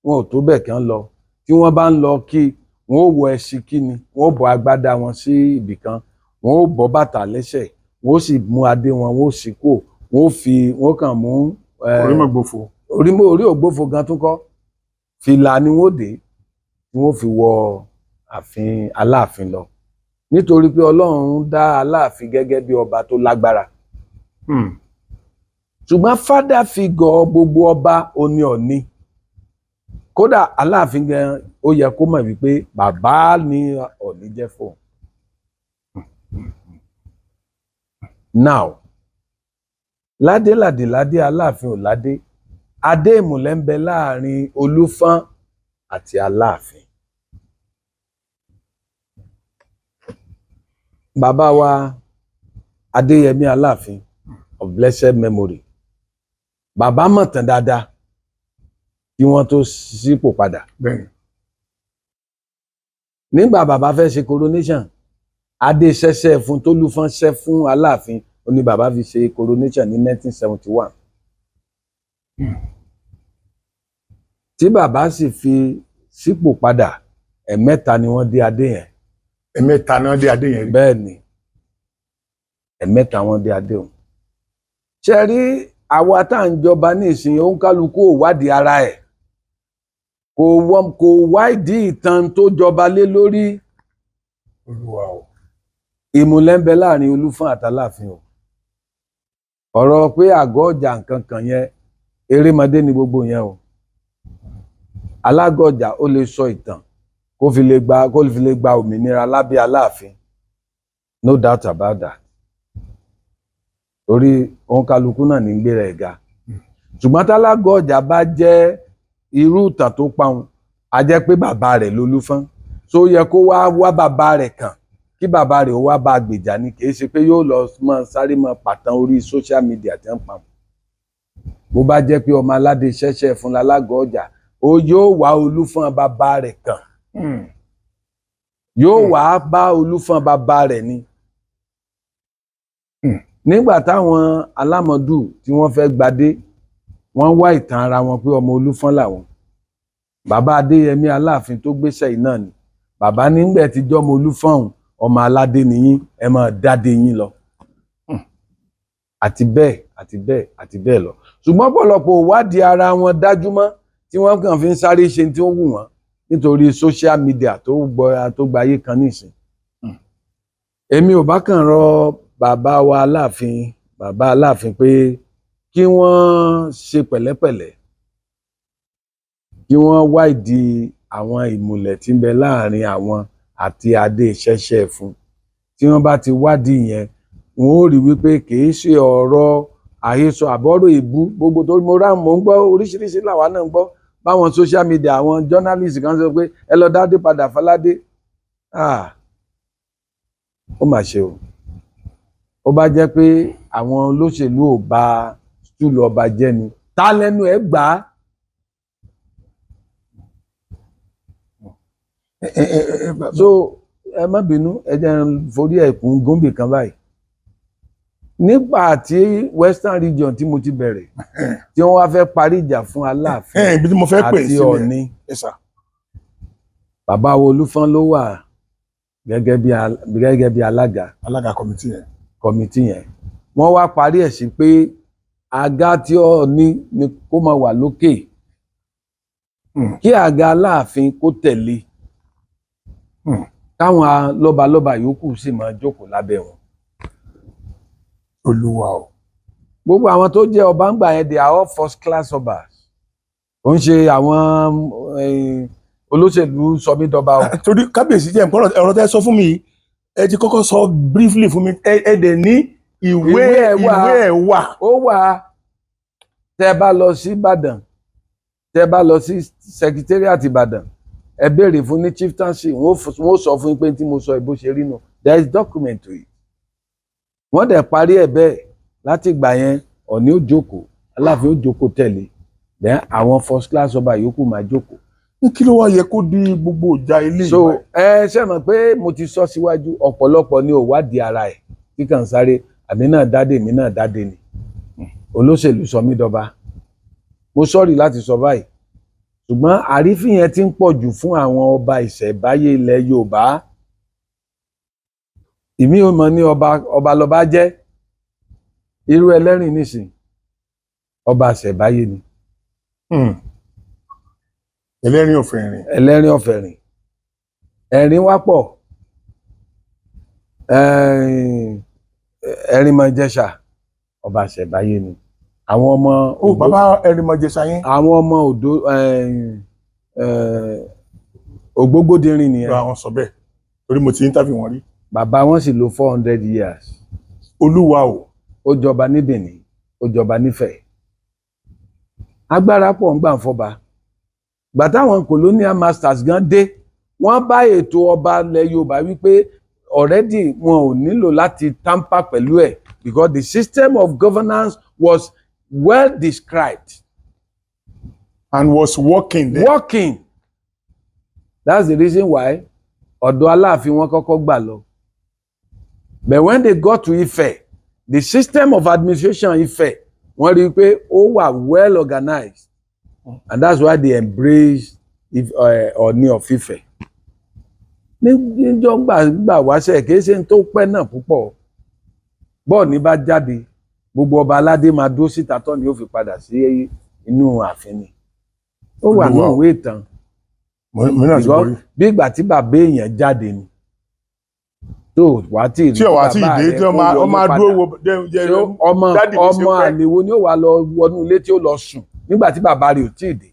S1: wọn ò tó bẹ́ẹ̀ kí wọ́n lọ tí wọ́n bá ń lọ kí wọ́n ó wọ ẹṣin kíni wọ́n ó bọ́ agbádá wọn sí ibì kan wọ́n ó bọ́ bàtà lẹ́sẹ̀ wọ́n ó sì mú adé wọn wọ́n ó sì kó wọ́n ó kàn mú orí ògbófo gan tún kọ́ fìlà ni wọ́n dé tí wọ́n fi wọ ààfin Aláàfin lọ nítorí pé Ọlọ́run dá Aláàfin gẹ́gẹ́ bí ọba tó lágbára ṣùgbọ́n father figure gbogbo ọba oní Ọ̀ọ̀ni kódà Aláàfin gan ó yẹ kó mọ̀ wípé bàbá ni Ọ̀ọ̀ni jẹ́ fún. Now ládé Aláàfin ò ládé adé ìmùlẹ̀ ń bẹ láàrin Olúfọ́n àti Aláàfin. Bàbá wa Adéyẹmí Aláàfin of blessed memory bàbá mọ̀ tán dáadáa kí wọ́n tó sípò padà. Nígbà bàbá fẹ́ ṣe coronation adé ṣẹ́ṣẹ́ fún tólúfọ́n ṣẹ́ fún Aláàfin ó ní bàbá fi ṣe coronation ní 1971. Tí bàbá sì fi sípò padà ẹ̀mẹ́ta ni wọ́n dé adé yẹn.
S3: Ẹ̀mẹ́ta náà dé adé yẹn rí.
S1: Bẹ́ẹ̀ ni ẹ̀mẹ́ta wọ́n dé adé òun. Ṣé rí àwa tá à ń jọba ní ìsìn òǹkálukú ò wádìí ara ẹ̀ kò wádìí ìtàn tó jọba lé lórí.
S3: Olúwa o.
S1: Ìmùlẹ̀ ń bẹ láàrin Olúfọ́n àtàláàfin o. Ọ̀rọ̀ pé àgọ́ ọjà nǹkan kan yẹn erémọdé ni gbogbo yẹn o. Alágọ̀ ọjà ó lè sọ ìtàn kó fi lè gba òmìnira lábẹ́ Aláàfin, no doubt about that. Torí òǹkálukú náà ní gbéra ẹ̀ ga. Ṣùgbọ́n tálágọ̀ ọjà bá jẹ́ irú ìtàn tó pa òun a jẹ́ pé bàbá rẹ̀ lolúfọ́n tó yẹ kó wá bàbá rẹ̀ kàn kí bàbá rẹ̀ ó wá bá gbèjà ni kì í ṣe pé yóò lọ sáré mọ́ pàtàn orí social media tí wọ́n pa wọn. Bó bá jẹ́ pé ọmọ aládé ṣẹ́ṣẹ́ fún lálágọ̀ ọjà ó yóò wá Olúfọ́n bàbá rẹ̀ kàn yóò wá bá Olúfọ́n bàbá rẹ̀ ni. Nígbà táwọn Alámọ̀dù tí wọ́n fẹ́ gbadé wọ́n wá ìtàn ara wọn pé ọmọ Olúfọ́n làwọn. Bàbá Adéyẹmí Aláàfin tó gbéṣẹ́ yìí náà ni bàbá nígbà tí jọ́mọ Olúfọ́n ọmọ aládé nìyín ẹ máa dádé yín lọ. Àti bẹ́ẹ̀ lọ. Ṣùgbọ́n ọ̀pọ̀lọpọ̀ wádìí ara wọn dájú mọ́ tí wọ́n kàn fi ń sáré ṣe tí ó wù wọ́n nítorí social media tó gbayé kan nísìn. Èmi ò bá kàn rọ bàbá wa Aláàfin pé kí wọ́n ṣe pẹ̀lẹ́pẹ̀lẹ́ kí wọ́n wádìí àwọn ìmùlẹ̀ tí ń bẹ láàrin àwọn àti adé ṣẹ́ṣẹ́ fún. Tí wọ́n bá ti wádìí yẹn wọ́n ó rí wípé kìí ṣe ọ̀rọ̀ àhesọ àbọ̀rọ̀ èébú gbogbo tó mo ń gbọ́ oríṣiríṣi làwa náà ń gbọ́ báwọn social media àwọn journalist kan sọ pé ẹ lọ dádé padà Fáládé. Ó mà ṣe o. Ó bá jẹ́ pé àwọn olóṣèlú ò bá stúlù ọba jẹ́ ni ta lẹ́nu ẹ̀ gbà á. So ẹ má bínú ẹ jẹ́ forí ẹ̀kún gómìnà kan báyìí. Nígbà tí Western region tí mo ti bẹ̀rẹ̀ tí wọ́n wá fẹ́ parí ìjà fún Aláàfin àti Ọ̀ọ̀ni bàbá wo Olúfọ́n ló wà gẹ́gẹ́ bí alága kọmitì yẹn. Wọ́n wá parí ẹ̀ sí pé àga tí Ọ̀ọ̀ni ni kó máa wà lókè kí àga Aláàfin kó tẹ̀lé káwọn lọ́balọ́ba yòókù sì máa jókòó lábẹ́ wọn.
S3: Olúwa o.
S1: Gbogbo àwọn tó jẹ́ ọba ń gbà yẹn they are all first class obas. Ó ń ṣe àwọn olóṣèlú sọmídọba o.
S3: Torí kábíyèsí jẹ́ nǹkan ọ̀rọ̀ tẹ́ sọ fún mi ẹ ti kọ́kọ́ sọ briefly fún mi ẹ dẹ̀ ní ìwé ẹ̀ wà.
S1: Ó wà. Tẹ́ bá lọ sí Ìbàdàn tẹ́ bá lọ sí secretariat Ìbàdàn ẹ béèrè fún ní chieftaincy wọ́n sọ fún pé tí mo sọ ìbò ṣe rí nù there is document to it. Wọ́n dẹ̀ parí ẹ̀ bẹ́ẹ̀ láti ìgbà yẹn Ọ̀ọ̀ni ó jókòó Aláàfin ó jókòó tẹ̀lé then àwọn first class ọba yòókù máa jókòó.
S3: Kí ló wá yẹ kó di gbogbo ìjà ilé ìwà?
S1: So ṣe mọ̀ pé mo ti sọ síwájú ọ̀pọ̀lọpọ̀ ni ò wádìí ara ẹ̀ kíkàn sáré àmì náà dáde mi náà dáde ni olóṣèlú sọ mí dọba. Mo sọ́rí láti sọ báyìí ṣùgbọ́n àrífín yẹn ti ń pọ̀ jù fún àwọn ọba ìṣẹ̀báyé ilẹ̀ Yorùbá. Ìmí ò mọ̀ ní ọba lọba jẹ́ irú Ẹlẹ́rìn nísìn ọba ìṣẹ̀báyé ni
S3: ẹlẹ́rìn ọ̀fẹ́ rìn.
S1: ẹlẹ́rìn ọ̀fẹ́ rìn ẹ̀rín wá pọ̀ Ẹ̀rìnmọ̀jẹ̀ṣà ọba àṣẹ̀báyé ni àwọn ọmọ
S3: bàbá Ẹ̀rìnmọ̀jẹ̀ṣà yẹn.
S1: àwọn ọmọ Odò Ògbógbódìrín nìyẹn.
S3: àwọn sọ bẹ́ẹ̀ torí mo ti interview wọn rí.
S1: bàbá wọn sì lò 400 years.
S3: olúwa o.
S1: ó jọba ní Benin ó jọba nífẹ̀ẹ́ agbára pọ̀ ń gbà fọba gbà táwọn colonial masters gan dé wọ́n bá ètò ọba ilẹ̀ Yorùbá wípé already wọn ò nílò láti tamper pẹ̀lú ẹ̀ because the system of governance was well described
S3: and was working there.
S1: working that's the reason why ọ̀dọ̀ Aláàfin wọn kọ́kọ́ gbà lọ but when they got to Ifẹ̀ the system of administration Ifẹ̀ wọ́n rí i pé ó wà well organized and that's why they embraced Ọọ̀ni of Ifẹ̀. níjọ́ gbà wáṣẹ̀ kìí ṣe tó pẹ́ náà púpọ̀ bọ́ọ̀ni bá jáde gbogbo ọba aládé máa dúró síta tán ni ó fi padà sí inú ààfin ni ó wà ní ìwé ìtàn bí ìgbà tí bàbá èèyàn jáde ni tó wá tí ì rí bàbá rẹ kó ọmọ àlèwo ni ó wà lọ wọnú ilé tí ó lọ sùn nígbà tí bàbá rẹ ò tí ì dé.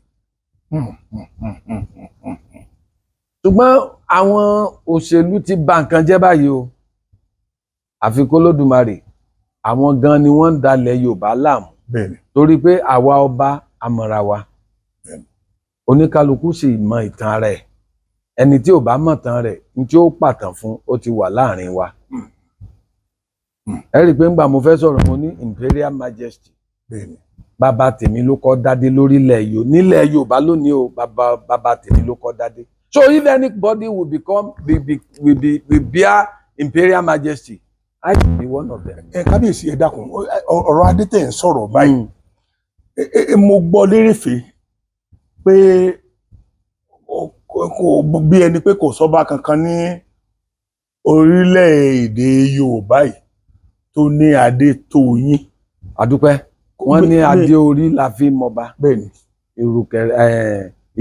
S1: ṣùgbọ́n àwọn òṣèlú ti bà nǹkan jẹ́ báyìí o àfi k'Olódùmarè àwọn gan ni wọ́n ń dalẹ̀ Yorùbá láàmú torí pé àwa ọba amọ̀ra wa oníkálukú sì mọ ìtàn ara ẹ̀ ẹni tí ò bá mọ̀ tán rẹ̀ ní tí ó pàtàn fún ó ti wà láàrin wa. ẹ rí i pé ńgbà mo fẹ́ sọ̀rọ̀ mo ní Imperial Majesty bàbá tèmi ló kọ́ dádé lórílẹ̀ nílẹ̀ Yorùbá lónìí o bàbá tèmi ló kọ́ dádé. So if anybody will bear Imperial Majesty, I should be one of them.
S3: Kábíyèsí ẹ dákun ọ̀rọ̀ Adétẹ̀ ń sọ̀rọ̀ báyìí mo gbọ́ lérèfé pé bí ẹni pé kò sọ́ba kankan ní orílẹ̀-èdè Yorùbá yìí tó ní adé tó yín.
S1: Àdúpẹ́ wọ́n ní adé orí la fi mọba.
S3: Bẹ́ẹ̀ni.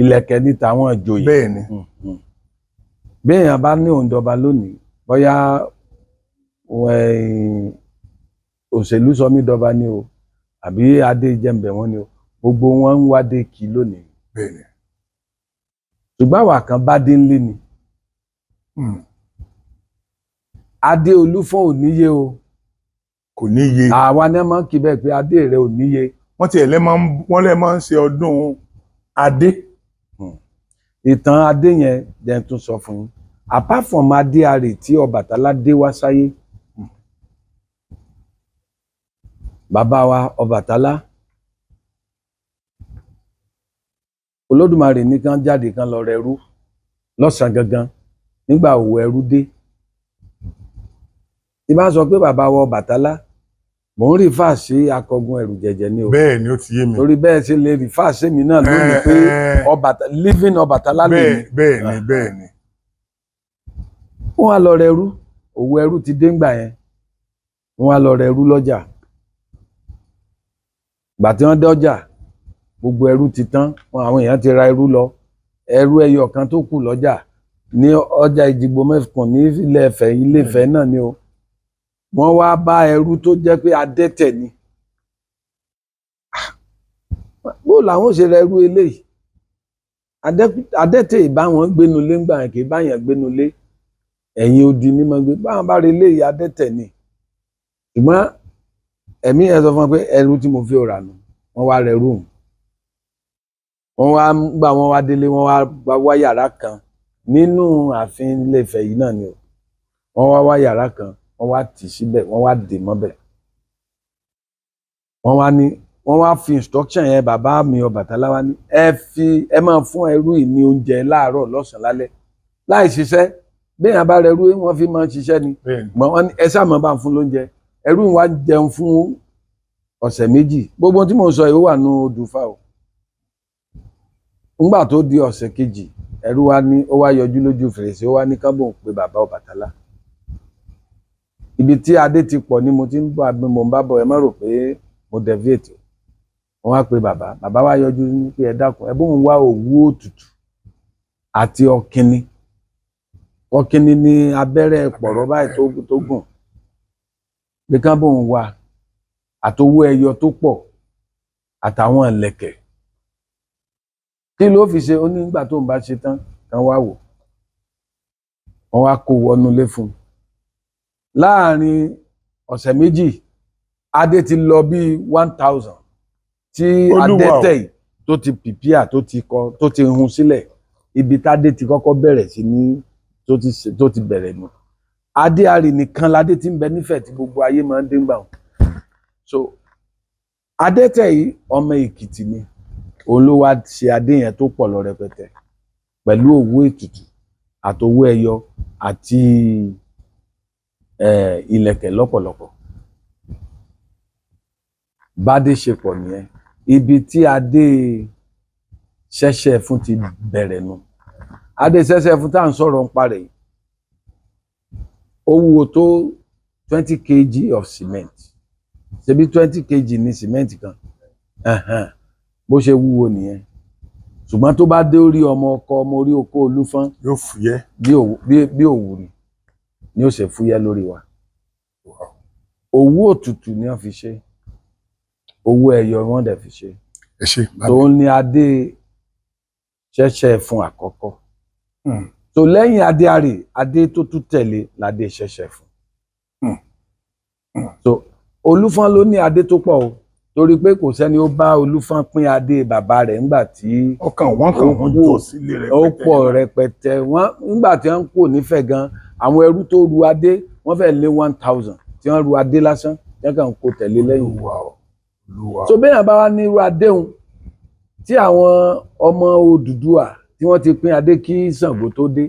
S1: Ìlẹ̀kẹ̀ ní tàwọn ìjòyè.
S3: Bẹ́ẹ̀ni.
S1: bí èèyàn bá ní òǹdọba lónìí bóyá òṣèlú sọ mí dọba ni o àbí adé jẹ́ǹbẹ̀ wọn ni o gbogbo wọn ń wádé kí lónìí.
S3: Bẹ́ẹ̀ni.
S1: ṣùgbọ́n àwa kan bá dé ńlé ni. Adé Olúfọ́n ò níye o.
S3: Kò níye.
S1: Àwa náà máa ń kí bẹ́ẹ̀ pé adé rẹ̀ ò níye.
S3: Wọ́n ti wọ́n lè máa ń ṣe ọdún adé.
S1: Ìtàn adé yẹn jẹ́ tún sọ fún yín. Apart from adé arè tí Ọbàtálá dé wá sáyé. Bàbá wa Ọbàtálá. Olódùmarè ní kán jáde kán lọ rẹrú lọ́sàn-án gangan nígbà òwò ẹrú dé. Tí bá sọ pé bàbá wa Ọbàtálá mò ń rí fà sí akọgun ẹrù jẹjẹ ni o.
S3: Bẹ́ẹ̀ ni ó ti yé mi.
S1: Torí bẹ́ẹ̀ ṣe lè rí fà sí mi náà lónìí pé living Ọbàtálá lè ní.
S3: Bẹ́ẹ̀ ni.
S1: Wọ́n á lọ rẹrú òwò ẹrú ti dé ńgbà yẹn wọ́n á lọ rẹrú lọ́jà. Gbà tí wọ́n dé ọjà gbogbo ẹrú ti tán àwọn èèyàn ti ra ẹrú lọ ẹrú ẹyọ kan tó kù lọ́jà ní ọjà Ìjìgbò mẹ́fùkàn ní Ilé Ifẹ̀ náà ni o. Wọ́n wá bá ẹrú tó jẹ́ pé adẹ́tẹ̀ ni. Bó làwọn ò ṣe rẹ ẹrú eléyìí adẹ́tẹ̀ ìbáwọn gbénulé ńgbà yẹn kì í báyàn gbénulé ẹ̀yìn odi ní mọ́ gbé báwọn bá rí eléyìí adẹ́tẹ̀ ni. Ṣùgbọ́n ẹ̀mí ẹ̀ sọ fún wọn pé ẹrú tí mo fi rà nù wọ́n wá rẹrú òun. Wọ́n wá gbà wọ́n wá délé wọ́n wá yàrá kan nínú ààfin Ilé Ifẹ̀ yìí náà ni o. Wọ́n wá yàrá kan wọ́n wá tì síbẹ̀ wọ́n wá dè mọ́bẹ̀. Wọ́n wá fi instruction yẹn bàbá mi Ọbàtálá wá ní ẹ máa fún ẹrú yìí ní oúnjẹ láàárọ̀ lọ́sàn-án lálẹ́ láì ṣiṣẹ́ béèyàn bá rẹrú wọ́n fi máa ń ṣiṣẹ́ ni wọ́n ní ẹ sáà máa bá ń fún lóúnjẹ ẹrú yìí wá jẹun fún ọ̀sẹ̀ méjì gbogbo tí mò ń sọ yìí ó wà nù Odùfà o. Ńgbà tó di ọ̀sẹ̀ kejì ẹrú wa ní ó wá yọjú lójú fèrèsé ó wá ní kábò ń pe bàbá Ọbàtálá. Ibi tí adé ti pọ̀ ni mo ti ń bọ̀ mo ń bá bọ̀ ẹ má rò pé mo deviate. wọ́n wá pe bàbá wa yọjú ní pé ẹ dákun ẹ bóun wá òwú òtútù àti ọ̀kíní ní abẹ́rẹ́ pọ̀rọ̀ báyìí tó gùn pé kán bóun wá àtowó ẹyọ tó pọ̀ àtàwọn ìlẹ̀kẹ̀ kí ló fi ṣe ó ní nígbà tó ń bá ṣe tán kan wá wò wọ́n wá kó wọnú ilé fún un láàrin ọ̀sẹ̀ méjì adé ti lọ bí 1000 tí adẹ́tẹ̀ yìí tó ti pìpíà tó ti hun sílẹ̀ ibi tádé ti kọ́kọ́ bẹ̀rẹ̀ sí ní tó ti bẹ̀rẹ̀ nù adé àrì nìkan ládé tí ń bẹ nífẹ̀ẹ́ tí gbogbo ayé máa ń dé gbà wọn so adẹ́tẹ̀ yìí ọmọ Èkìtì ni òun ló wá ṣe adé yẹn tó pọ̀ lọ rẹpẹtẹ pẹ̀lú òwú ètùtù àtowó ẹyọ àti ìlẹ̀kẹ̀ lọ́pọ̀lọpọ̀ bádé ṣe pọ̀ nìyẹn ibi tí adé ṣẹ̀ṣẹ̀ fún ti bẹ̀rẹ̀ nu adé ṣẹ̀ṣẹ̀ fún tá à ń sọ̀rọ̀ ń parẹ́ yìí ó wúwo tó 20 kg of cement ṣebí 20 kg ní cement kan bó ṣe wúwo nìyẹn ṣùgbọ́n tó bá dé orí ọmọ ọkọ ọmọ orí oko olúfọ́n
S3: yóò fúyẹ́
S1: bí òwú ni ó ṣe fúyẹ́ lórí wa òwú òtútù ni wọ́n fi ṣe owó ẹyọ wọ́n dẹ̀ fi ṣe tó ní adé ṣẹ̀ṣẹ̀ fún àkọ́kọ́ tó lẹ́yìn adé àrè adé tó tún tẹ̀lé ládé ṣẹ̀ṣẹ̀ fún so olúfọ́n ló ní adé tó pọ̀ o torí pé kò sẹ́ni ó bá olúfọ́n pín adé bàbá rẹ̀ nígbà tí
S3: wọ́n jọ sílé rẹpẹtẹ
S1: ó pọ̀ rẹpẹtẹ wọ́n nígbà tí wọ́n kò nífẹ̀ẹ́ gan àwọn ẹrú tó ru adé wọ́n fẹ́ lé 1000 tí wọ́n ru adé lásán wọ́n kàn kó tẹ̀lé lẹ́yìn so bẹ́ẹ̀ bá wá ní irú adéhùn tí àwọn ọmọ Odùduwà tí wọ́n ti pín adé kí Ṣàngó tó dé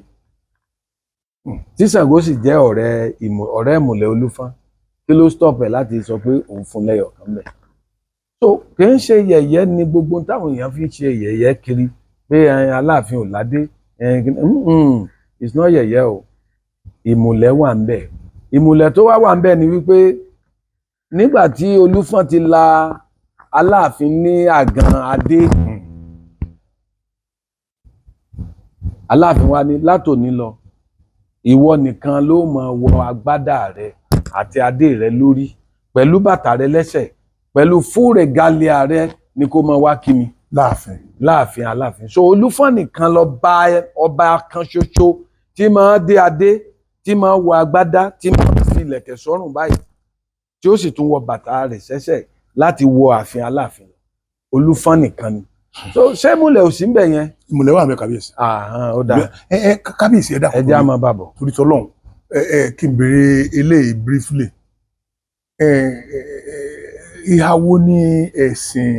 S1: tí Ṣàngó sì jẹ́ ọ̀rẹ́ ìmùlẹ̀ olúfọ́n kí ló stop ẹ̀ láti sọ pé òun fún lẹ́yọ̀ kan bẹ́ẹ̀ so kì í ṣe yẹ̀yẹ́ ni gbogbo táwọn èèyàn fi ṣe yẹ̀yẹ́ kiri pé Aláàfin ò ládé it's not yẹ̀yẹ́ o ìmùlẹ̀ wà ń bẹ̀ ìmùlẹ̀ tó wà ń bẹ̀ ni wípé nígbà tí olúfọ́n ti la Aláàfin ní àgàn adé Aláàfin wa ní látòní lọ ìwọ nìkan ló máa wọ agbádá rẹ àti adé rẹ lórí pẹ̀lú bàtà rẹ lẹ́sẹ̀ pẹ̀lú full regalia rẹ ni kó máa wá kí mi láàfin Aláàfin so olúfọ́n nìkan lọ bá ọba kan ṣoṣo tí máa dé adé tí máa wọ agbádá tí máa fi ìlẹ̀kẹ̀ sọ́rùn báyìí tí ó sì tún wọ bàtà rẹ̀ sẹ́sẹ̀ láti wọ ààfin Aláàfin Olúfọ́n nìkan ni so ṣé ìmùlẹ̀ ò sí ń bẹ̀ yẹn.
S3: ìmùlẹ̀ wà ń bẹ kábíyèsí.
S1: ó dáa
S3: kábíyèsí ẹ dákun.
S1: ẹ jẹ́ àmọ́ bàbọ̀.
S3: torí tọ́lọ́hún kí n béèrè eléyìí briefly ìhà wo ni ẹ̀sìn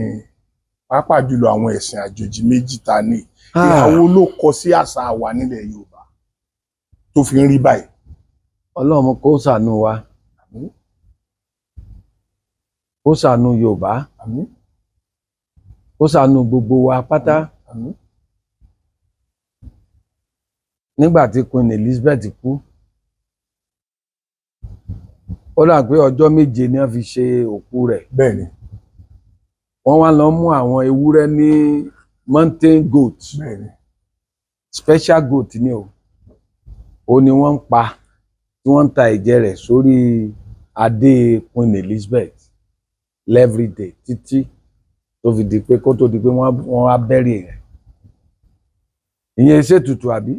S3: pàápàá jùlọ àwọn ẹ̀sìn àjòjì méjì ta ní ìhà wo ló kọ sí àṣà wa nílẹ̀ Yorùbá tó fi ń rí báyìí.
S1: Ọlọ́run kó ṣàánú wa kó ṣàánú Yorùbá kó ṣàánú gbogbo wa pátá nígbà tí Queen Elizabeth kú ó dà pé ọjọ́ méje ni wọ́n fi ṣe òkú rẹ̀.
S3: Bẹ́ẹ̀ni.
S1: Wọ́n wá lọ mú àwọn ewúrẹ́ ní mountain goat.
S3: Bẹ́ẹ̀ni.
S1: Special goat ni o ni wọ́n ń pa tí wọ́n ń ta ẹ̀jẹ̀ rẹ̀ sórí adé Queen Elizabeth everyday títí tó fi di pé kó tó di pé wọ́n wá bẹ́rì rẹ̀. Ìyẹn ṣètùtù àbí?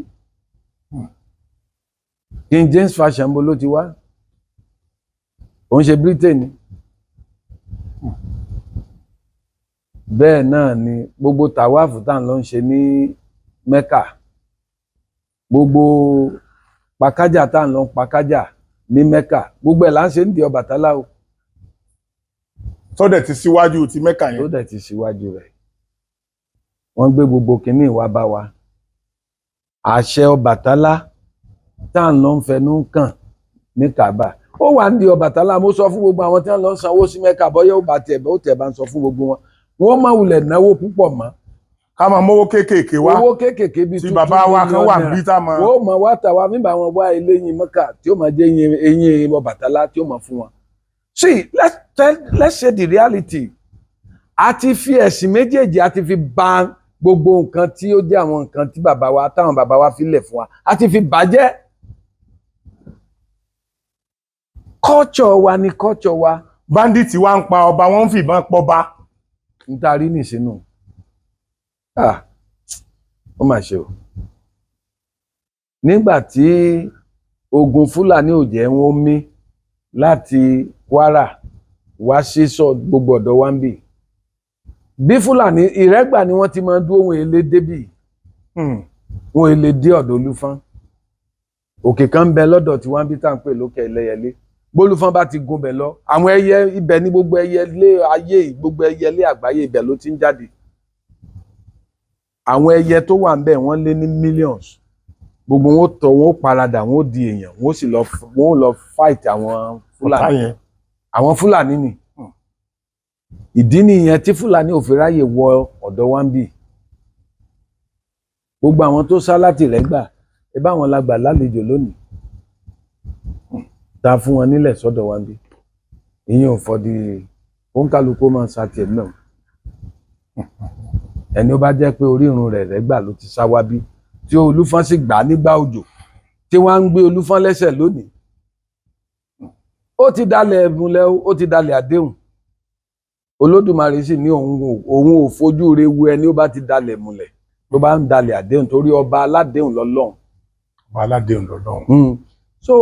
S1: King James fashion bó ló ti wá? Òun ṣe Britain ni. Bẹ́ẹ̀ náà ni gbogbo tàwáàfù tá à ń lọ ń ṣe ní Mecca, gbogbo pàkájà tá à ń lọ ń pàkájà ní Mecca, gbogbo ẹ̀ là ń ṣe ń di Ọbàtálá o.
S3: Tó dẹ̀ ti síwájú ti Mecca yẹn.
S1: Tó dẹ̀ ti síwájú rẹ̀. Wọ́n gbé gbogbo kinní wá bá wa. Àṣẹ Ọbàtálá tá à ń lọ ń fẹnu kàn ní Kaaba. Ó wà ń di Ọbàtálá, mo sọ fún gbogbo àwọn tí wọ́n lọ sanwó sí Mecca bọ́yá ó bá tiẹ̀ bá ó tẹ̀ bá ń sọ fún gbogbo wọn. Wọ́n máa wulẹ̀ náwó púpọ̀ mọ́.
S3: Ká máa mówó kéékèèké wá.
S1: Owó kéékèèké bíi
S3: tí bàbá wa kan wà bí tá máa.
S1: Wọ́n máa wá tàwa nígbà wọn wá eléyìn Mecca tí ó máa jẹ́ eyín Ọbàtálá tí ó máa fún wọn. See, let's say the reality. a ti fi ẹ̀sìn méjèèjì a ti fi bà gbogbo nǹkan tí ó jẹ́ àwọn nǹkan tí táwọn bàbá wa fi lẹ̀ fún wa a ti fi bàjẹ́. culture wa ni culture wa.
S3: bandit wa ń pa ọba, wọ́n ń fìbọn pọba.
S1: n ta rí nìsínú ó mà ṣe o. nígbà tí ogun Fúlàní ò jẹ́ wọ́n mí láti Kwara wá sí gbogbo ọ̀dọ̀ wa ń bì. bí Fúlàní Ìrẹ́gbà ni wọ́n ti máa ń dúró wọn èlé débì wọn èlé dé ọ̀dọ̀ Olúfọ́n. òkè kan ń bẹ lọ́dọ̀ tí wọ́n ń bí tá à ń pè lókè Ẹlẹ́yẹlé. bólúfọ́n bá ti gun bẹ̀ lọ àwọn ẹyẹ ibẹ̀ ní gbogbo ẹyẹlé ayé gbogbo ẹyẹlé àgbáyé ibẹ̀ ló ti ń jáde. àwọn ẹyẹ tó wà ń bẹ̀ wọ́n lé ní millions. gbogbo wọn tọ̀ wọn paradà wọn di èèyàn wọn lọ fight àwọn Fúlàní. àwọn Fúlàní ni. ìdí nìyẹn tí Fúlàní ò fi ráyè wọ ọ̀dọ̀ wa ń bì. gbogbo àwọn tó sá láti Ìrẹ́gbà ẹ bá wọn lágbà lálejò lónìí. ta fún wọn nílẹ̀ sọ́dọ̀ wa ń bì. ìyẹn ò fọdí òǹkàlùkù máa ń sa tiẹ̀ náà. ẹni ó bá jẹ́ pé orírun rẹ̀ Ìrẹ́gbà ló ti sá wá bí tí Olúfọ́n sì gbà nígbà òjò tí wọ́n ń gbé Olúfọ́n lẹ́sẹ̀ lónìí. ó ti dalẹ̀ múlẹ̀ ó ti dalẹ̀ àdéhùn. Olódùmarè sì ní òun ò fojú re wo ẹni ó bá ti dalẹ̀ múlẹ̀ tó bá ń dalẹ̀ àdéhùn torí ọba aládéhùn lọ́lọ́run.
S3: ọba aládéhùn lọ́lọ́run.
S1: so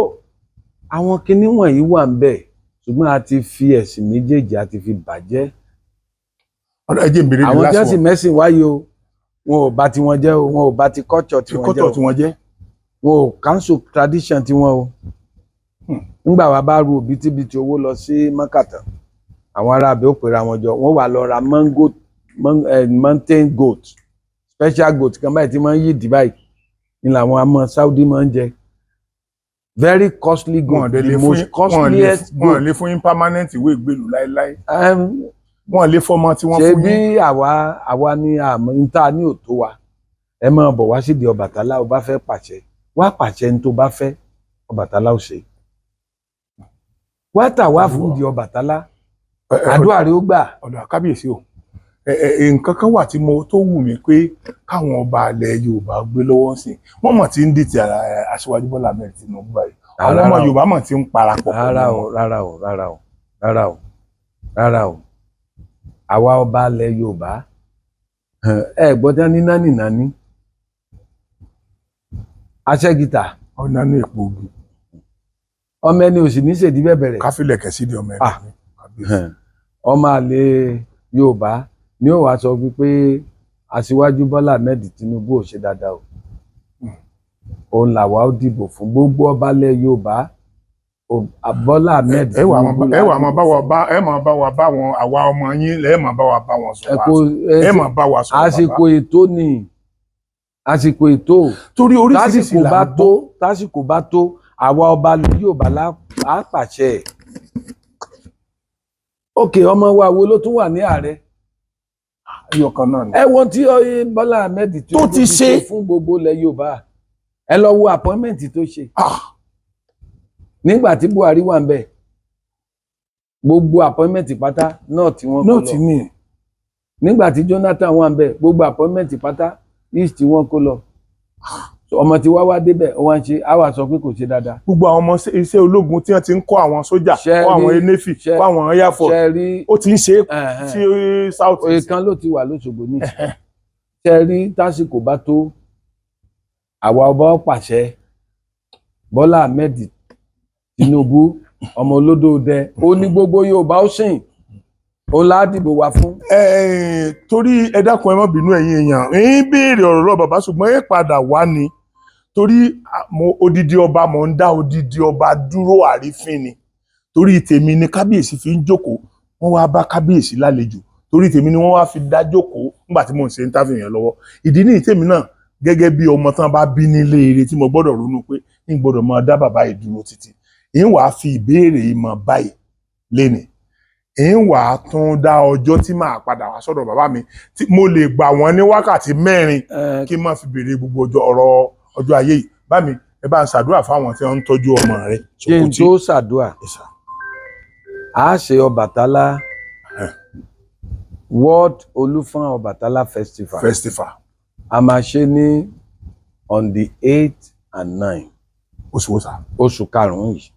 S1: àwọn kinní wọ̀nyí wà ń bẹ̀ ṣùgbọ́n a ti fi ẹ̀sìn méjèèjì a ti fi bàjẹ́.
S3: ẹ jẹ́ n béèrè
S1: àwọn tí wọ́n sì mẹ́sìn wáyé o wọn ò bá ti wọn jẹ́ o wọn ò bá ti culture tí wọ́n jẹ́ o wọn ò cancel tradition tí wọ́n o. nígbà wa bá ru òbítíbitì owó lọ sí mọ́kàtà àwọn ará abẹ́ ó pera wọn jọ wọ́n wà lọ ra mountain goat special goat kan báyìí tí wọ́n yí ìdí báyìí ni làwọn amọ̀ Saudi máa ń jẹ very costly goat the most costliest goat.
S3: wọ́n lè fún yín permanent ìwé ìgbélú láéláé. wọ́n lè fọmọ tí wọ́n fún yín.
S1: ṣe bí àwa ní àmọ́ níta ní òtó wa ẹ máa bọ̀ wá sídìí Ọbàtálá ó bá fẹ́ pàṣẹ wá pàṣẹ ní tó bá fẹ́ Ọbàtálá ó ṣe. wá tà wá fún di Ọbàtálá àdúrà rẹ ó gbà.
S3: ọ̀dọ̀ kábíyèsí o nǹkan kan wà tí mo tó wù mí pé káwọn ọba ilẹ̀ Yorùbá gbé lọ́wọ́ sí wọ́n mọ̀ tí ń dìtì Aṣíwájú Bọ́lá Ahmed Tinubu báyìí àwọn ọmọ Yorùbá mọ̀ tí ń parapọ̀.
S1: rárá o àwa ọba ilẹ̀ Yorùbá ẹ gbọ́dọ̀ ní nání aṣẹ́gìtà
S3: ọ̀nà ní èpo ogun
S1: ọmọ ẹni ò sì ní ṣèdí bẹ̀bẹ̀rẹ̀
S3: káfílẹ̀ kẹ̀sí di ọmọ ẹni.
S1: ọmọ àlè Yorùbá ni ó wàá sọ wípé Aṣíwájú Bọ́lá Ahmed Tinubu ò ṣe dáadáa o òun làwa ó dìbò fún gbogbo ọba ilẹ̀ Yorùbá Bọ́lá Ahmed Tinubu.
S3: ẹ máa bá wa bá wọn àwa ọmọ yín lẹ máa bá wa bá wọn sọ ẹ máa bá wa sọ.
S1: àsìkò ètò ni àsìkò ètò
S3: torí oríṣiríṣi là ń gbọ́.
S1: tásìkò bá tó àwa ọba ilẹ̀ Yorùbá á pàṣẹ. òkè ọmọ wa wo ló tún wà ní ààrẹ.
S3: ẹyọkan náà ni.
S1: ẹ wo tí Bọ́lá Ahmed
S3: tó ti ṣe
S1: fún gbogbo ilẹ̀ Yorùbá ẹ lọ wo appointment tó ṣe. nígbà tí Buhari wà ń bẹ̀ gbogbo appointment pátá náà tí wọ́n kó lọ.
S3: náà ti ní.
S1: nígbà tí Jonathan wà ń bẹ̀ gbogbo appointment pátá east tí wọ́n kó lọ. ọmọ tí wá débẹ̀ ó wá ń ṣe á wà sọ pé kò ṣe dáadáa.
S3: gbogbo àwọn ọmọ iṣẹ́ ológun tí wọ́n ti ń kọ́ àwọn sójà kọ́ àwọn enéfì kọ́ àwọn air force ó ti ń ṣe é sí south.
S1: oye kan ló ti wà lóṣogbo ní ìṣẹ́ ṣe rí tásìkò bá tó àwa ọba pàṣẹ Bọ́lá Ahmed Tinubu ọmọ olódò dẹ ó ní gbogbo Yorùbá ó sìn ó ládìbò wá fún.
S3: torí ẹ dákun ẹ má bínú ẹ̀yin èèyàn ń béèrè ọ̀rọ̀ lọ bàbá ṣùgbọ́n ẹ padà wá ni torí odidi ọba mọ̀ ń dá odidi ọba dúró àrífín ni torí tèmi ni kábíyèsí fi ń jókòó wọ́n wá bá kábíyèsí lálejò torí tèmi ni wọ́n wá fi dá jókòó nígbà tí mò ń ṣe interview yẹn lọ́wọ́ ìdí ní tèmi náà gẹ́gẹ́ bí ọmọ tán bá bí nílé eré tí mo gbọ́dọ̀ ronú pé ń gbọ́dọ̀ máa dá bàbá yìí dúró títí ń wàá fi ìbéèrè ìmọ̀ báyìí lénìí ń wàá tún dá ọjọ́ tí màá padà wá sọ́dọ̀ bàbá mi tí mo lè gbà wọ́n ní wákàtí 4 kí n má fi béèrè gbogbo ọjọ́ ayé yìí bá mi ẹ bá ń ṣàdúrà fáwọn tí wọ́n ń tọ́jú ọmọ rẹ̀.
S1: kí n tó ṣàdúrà a ṣe Ọbàtálá World Olúfọ́n Ọbàtálá Festival. A máa ṣe ní on the 8th and 9th.
S3: Oṣù wo sà?
S1: Oṣù karùn-ún yìí.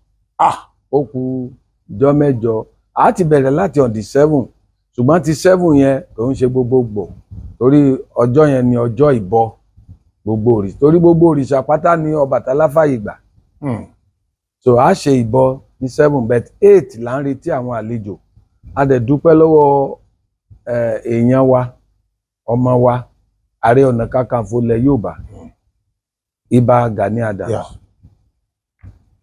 S1: Ó kù ọjọ́ mẹ́jọ. A ti bẹ̀rẹ̀ láti on the 7th. Ṣùgbọ́n ti 7 yẹn kò ń ṣe gbogbogbò. Torí ọjọ́ yẹn ni ọjọ́ ìbọ gbogbo òrìṣà. Torí gbogbo òrìṣà pátá ni Ọbàtálá fàyè gbà. So a ṣe ìbọ ní 7 but 8 là ń retí àwọn àlejò. A dẹ̀ dúpẹ́ lọ́wọ́ èèyàn wa, ọmọ wa, Ààrẹ Ọ̀nà Kakanfò ilẹ̀ Yorùbá, Ìbà Gani Adams.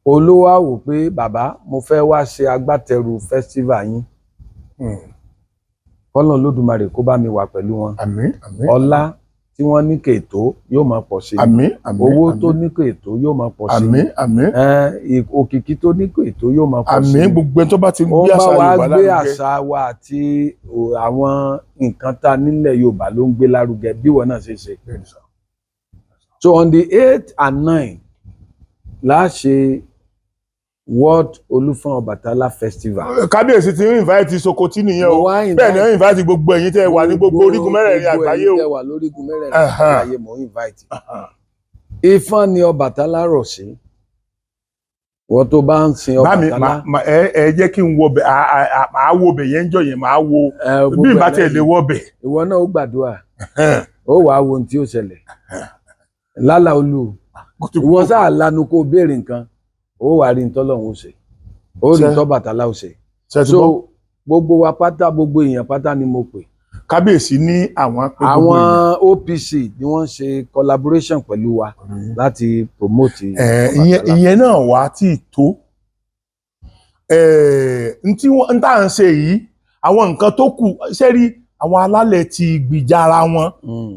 S1: Olówó á wò pé bàbá mo fẹ́ wá ṣe agbátẹrù festival yín. Kọ́lọ́run Olódùmarè kó bá mi wà pẹ̀lú wọn.
S3: Àmín, àmín.
S1: Ọlá tí wọ́n ní kètò yóò máa pọ̀ sí i.
S3: Àmín, àmín.
S1: Owó tó ní kètò yóò máa pọ̀ sí i.
S3: Àmín, àmín.
S1: Òkìkí tó ní kètò yóò máa pọ̀ sí i.
S3: Àmín, gbogbo ẹni tó bá ti gbé
S1: Ó
S3: àṣà
S1: bá wa
S3: Yorùbá
S1: gbé
S3: lárugẹ.
S1: àṣà wa àti àwọn nǹkan tá nílẹ̀ Yorùbá ló ń gbé lárugẹ bí wọn náà ṣe ṣe. So on the 8th and 9th la ṣe World Olúfọ́n Ọbàtálá Festival.
S3: Kábíyèsí ti ń invite Sokoti nìyẹn o. Bẹ́ẹ̀ ni ó invite gbogbo ẹ̀yin tẹ́ wà ní gbogbo orígun mẹ́rẹ̀ẹ̀rin àgbáyé o.
S1: Gbogbo ẹ̀yin tẹ́ wà lórígun mẹ́rẹ̀ẹ̀rin àgbáyé mo invite. Ifán ni Ọbàtálá rọ̀ sí. Wọ́n tó bá ń sin Ọbàtálá.
S3: Ẹ jẹ́ kí n wo bẹ̀, màá wo bẹ̀ yẹn jọ yẹn, màá wo bí ìbá tẹ̀ lè wọ́ bẹ̀.
S1: Ìwọ náà ó gbàdúrà. Ó wàá wo ohun tí ó ṣẹlẹ̀. Lálà olú. Ìwọ sáà lanu kó béèrè nǹkan. Ó wà rí ntọ́lọ́run ó ṣe. Ó rí tọ́bàtálá ó ṣe. So gbogbo wa pátá, gbogbo èèyàn pátá ni mo pè.
S3: Kábíyèsí ní àwọn
S1: OPC ni wọ́n ṣe collaboration pẹ̀lú wa láti promote.
S3: Ìyẹn náà wá tí tó. N tá à ń ṣe yìí, àwọn nǹkan tó kù, ṣé rí àwọn alálẹ̀ ti gbìjára wọn.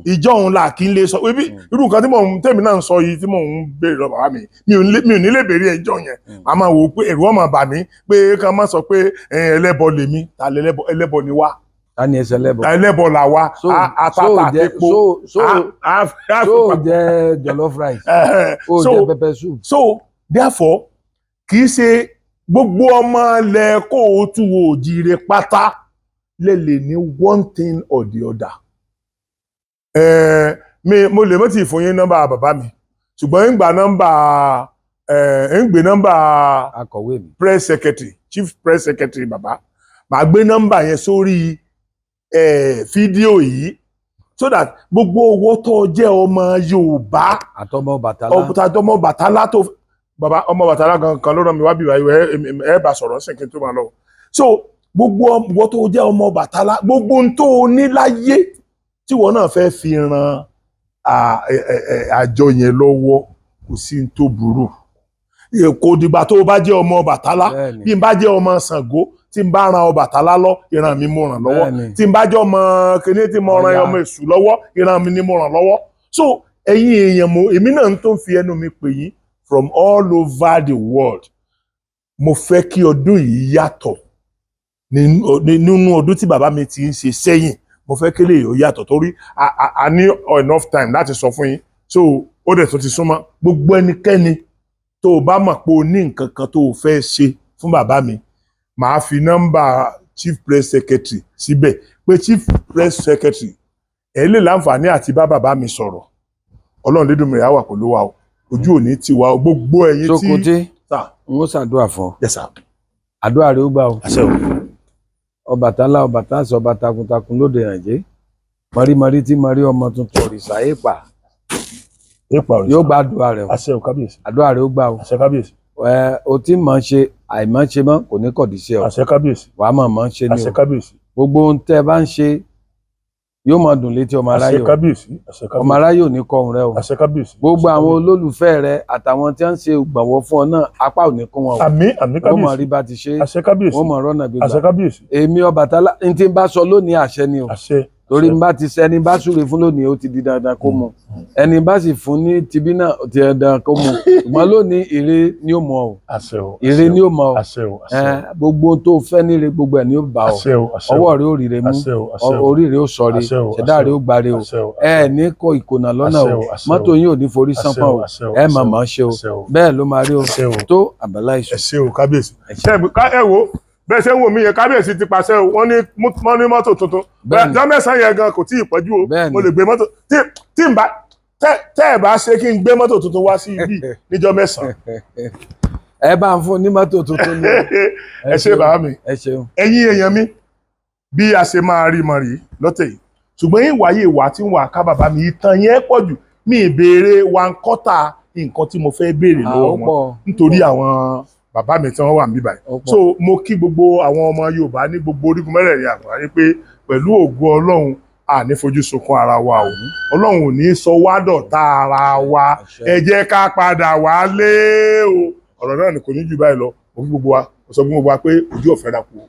S3: Ìjọ òun là kí n lè sọ irú nǹkan tí tèmi náà ń sọ yìí tí mò ń béèrè lọ bàbá mi ò ní lè béèrè ẹjọ́ yẹn. A máa wò ó pé ẹ̀rù ọmọ bà mí pé ká má sọ pé ẹlẹ́bọ lèmi ta ẹlẹ́bọ ni wá.
S1: Ta ni ẹsẹ̀ ẹlẹ́bọ?
S3: Ẹlẹ́bọ là wá àtàtà àtẹ̀pọ̀.
S1: So jẹ jollof rice. O jẹ pepper soup.
S3: So therefore kì í ṣe gbogbo ọmọ ilẹ̀ Kóòtù Òjíire pátá lè ní one thing or the other. Mo lè mọ́ ti fún yín nọ́mbà bàbá mi ṣùgbọ́n ń gbé nọ́mbà
S1: akọ̀wé mi,
S3: press secretary, chief press secretary bàbá, màá gbé nọ́mbà yẹn sórí fídíò yìí so that gbogbo owó tó jẹ́ ọmọ Yorùbá àtọmọ Ọbàtálá tó bàbá ọmọ Ọbàtálá kan ló rán mi wá bí ẹ bá sọ̀rọ̀ sí kí n tó máa lọ. So gbogbo ọmọ tó jẹ́ ọmọ Ọbàtálá, gbogbo ohun tó ní láyé tí wọ́n náà fẹ́ fi ran àjọ yẹn lọ́wọ́ kò sí tó burú. Kò dìgbà tó bá jẹ́ ọmọ Ọbàtálá, bí n bá jẹ́ ọmọ Ṣàngó tí n bá ran Ọbàtálá lọ, ìran mi mo ràn lọ́wọ́. Tí n bá jẹ́ ọmọ kìíní tí mo ran ọmọ Èṣù lọ́wọ́, ìran mi ni mo ràn lọ́wọ́. So ẹ̀yin èèyàn èmi náà tó ń fi ẹnu mi pè yín from all over the world. Mo fẹ́ kí ọdún yìí yàtọ̀ nínú ọdún tí bàbá mi ti ń ṣe sẹ́yìn. Mo fẹ́ kí lè yàtọ̀ torí a ní enough time láti sọ fún yín. So ó dẹ̀ tó ti súnmọ́ gbogbo ẹnikẹ́ni tó o bá mọ̀ pé o ní nǹkan kan tó o fẹ́ ṣe fún bàbá mi, màá fi nọ́mbà chief press secretary síbẹ̀ pé chief press secretary ẹ̀ lè láǹfààní àti bá bàbá mi sọ̀rọ̀. Ọlọ́run Lédùmarè á wà pẹ̀lú wa o, ojú òní ti wa o, gbogbo ẹ̀yin tí.
S1: Sókótí n ó ṣàdúrà fún ọ.
S3: Yes sir.
S1: Àdúrà rẹ ó gbà o.
S3: Àṣẹ o.
S1: Ọbàtálá Ọbàtásọ ọba takuntakun lóde Nàìjẹ́, mọ̀rímọ̀rí tí mọ̀rí ọmọ tuntun òrìṣà èèpà yóò gba àdúrà rẹ o.
S3: Àṣẹ o kábíyèsí.
S1: Àdúrà rẹ ó gbà o.
S3: Àṣẹ kábíyèsí.
S1: O tí mọ̀ ń ṣe àìmọ̀ ṣe mọ́ kò ní kọ̀dí sí ọ.
S3: Àṣẹ kábíyèsí.
S1: Wàá mọ̀ ń ṣe ní o.
S3: Àṣẹ kábíyèsí.
S1: Gbogbo ohun tẹ́ ẹ bá ń ṣe yóò máa dùn létí ọmọ aráyé o.
S3: Àṣẹ kábíyèsí. Àṣẹ kábíyèsí.
S1: Ọmọ aráyé ò ní kọrùn rẹ o.
S3: Àṣẹ kábíyèsí.
S1: Gbogbo àwọn olólùfẹ́ rẹ àtàwọn tí wọ́n ń ṣe ìgbọ̀nwọ́ fún ọ náà apá ò ní kún wọn o.
S3: Àmín àmín kábíyèsí.
S1: wọ́n mọ̀ rí bá ti ṣe.
S3: Àṣẹ kábíyèsí.
S1: wọ́n mọ̀ rọ́nà gbígbà.
S3: Àṣẹ kábíyèsí.
S1: Èmi Ọbàtálá n tí n bá sọ lónìí àṣẹ ni o.
S3: Àṣẹ.
S1: Torí n bá ti ṣe ẹni bá súre fún lónìí ó ti di dandan kó mu. Ẹni bá sì fún ní tibí náà ó ti di dandan kó mu. Ṣùgbọ́n lónìí ire ni ó mọ o.
S3: Àṣẹ o.
S1: Ire ni ó mọ o.
S3: Àṣẹ o. Àṣẹ o.
S1: Gbogbo tó fẹ́ níre gbogbo ẹ̀ ni ó bá ọ.
S3: Àṣẹ o. Àṣẹ o.
S1: Ọwọ́ rẹ ó rire mú.
S3: Àṣẹ o. Àṣẹ o.
S1: Orí rẹ ó sọre.
S3: Àṣẹ o.
S1: Ṣẹ̀dá rẹ ó gbare o.
S3: Àṣẹ o.
S1: Ẹ ní kọ ìkònà lọ́nà
S3: Àṣẹ
S1: o.
S3: o. Àṣẹ o.
S1: Mọ́tò yín ò ní forí sánpọ́n o.
S3: Àṣẹ o.
S1: Ẹ mà máa ṣe o.
S3: Àṣẹ o.
S1: Bẹ́ẹ̀ ló máa rí o.
S3: Àṣẹ o.
S1: Tó àbálá ìṣù.
S3: Ẹ ṣé o kábíyèsí. Ẹ wo bẹ́ẹ̀ ṣe ń wò mí yẹn kábíyèsí ti pàṣẹ o wọ́n ní mọ́tò tuntun ọjọ́ mẹ́sàn-án yẹn gan kò tí ì pẹ́jù o mo lè gbé mọ́tò tí n bá tẹ́ ẹ̀ bá ṣe kí n gbé mọ́tò tuntun wá sí ibi níjọ́ mẹ́sàn-án.
S1: ẹ bá ń fún ní mọ́tò tuntun ní.
S3: ẹ ṣe bàbá mi
S1: ẹ̀yin
S3: èèyàn mi bí a ṣe máa rí mọ̀ rí lọ́tẹ̀ yìí ṣùgbọ́n ìwàyè ìwà tí ń wà ká bàbá mi ìtàn yẹn pọ̀ jù mi ìbéèrè one quarter nǹkan tí mo fẹ́ béèrè lọ́wọ́ wọn nítorí àwọn bàbá mi tí wọ́n wà níbí báyìí. So mo kí gbogbo àwọn ọmọ Yorùbá ní gbogbo orígun mẹ́rẹ̀ẹ̀rin àgbáyé pé pẹ̀lú ògo Ọlọ́run àní fojú sunkún ara wa o Ọlọ́run ò ní sọ wá dọ̀tá ara wa ẹ jẹ́ ká padà wálé o ọ̀rọ̀ náà ni kò ní jù báyìí lọ mo kí gbogbo wa mo sọ fún gbogbo wa pé ojú ọ̀fẹ́ dà kú o.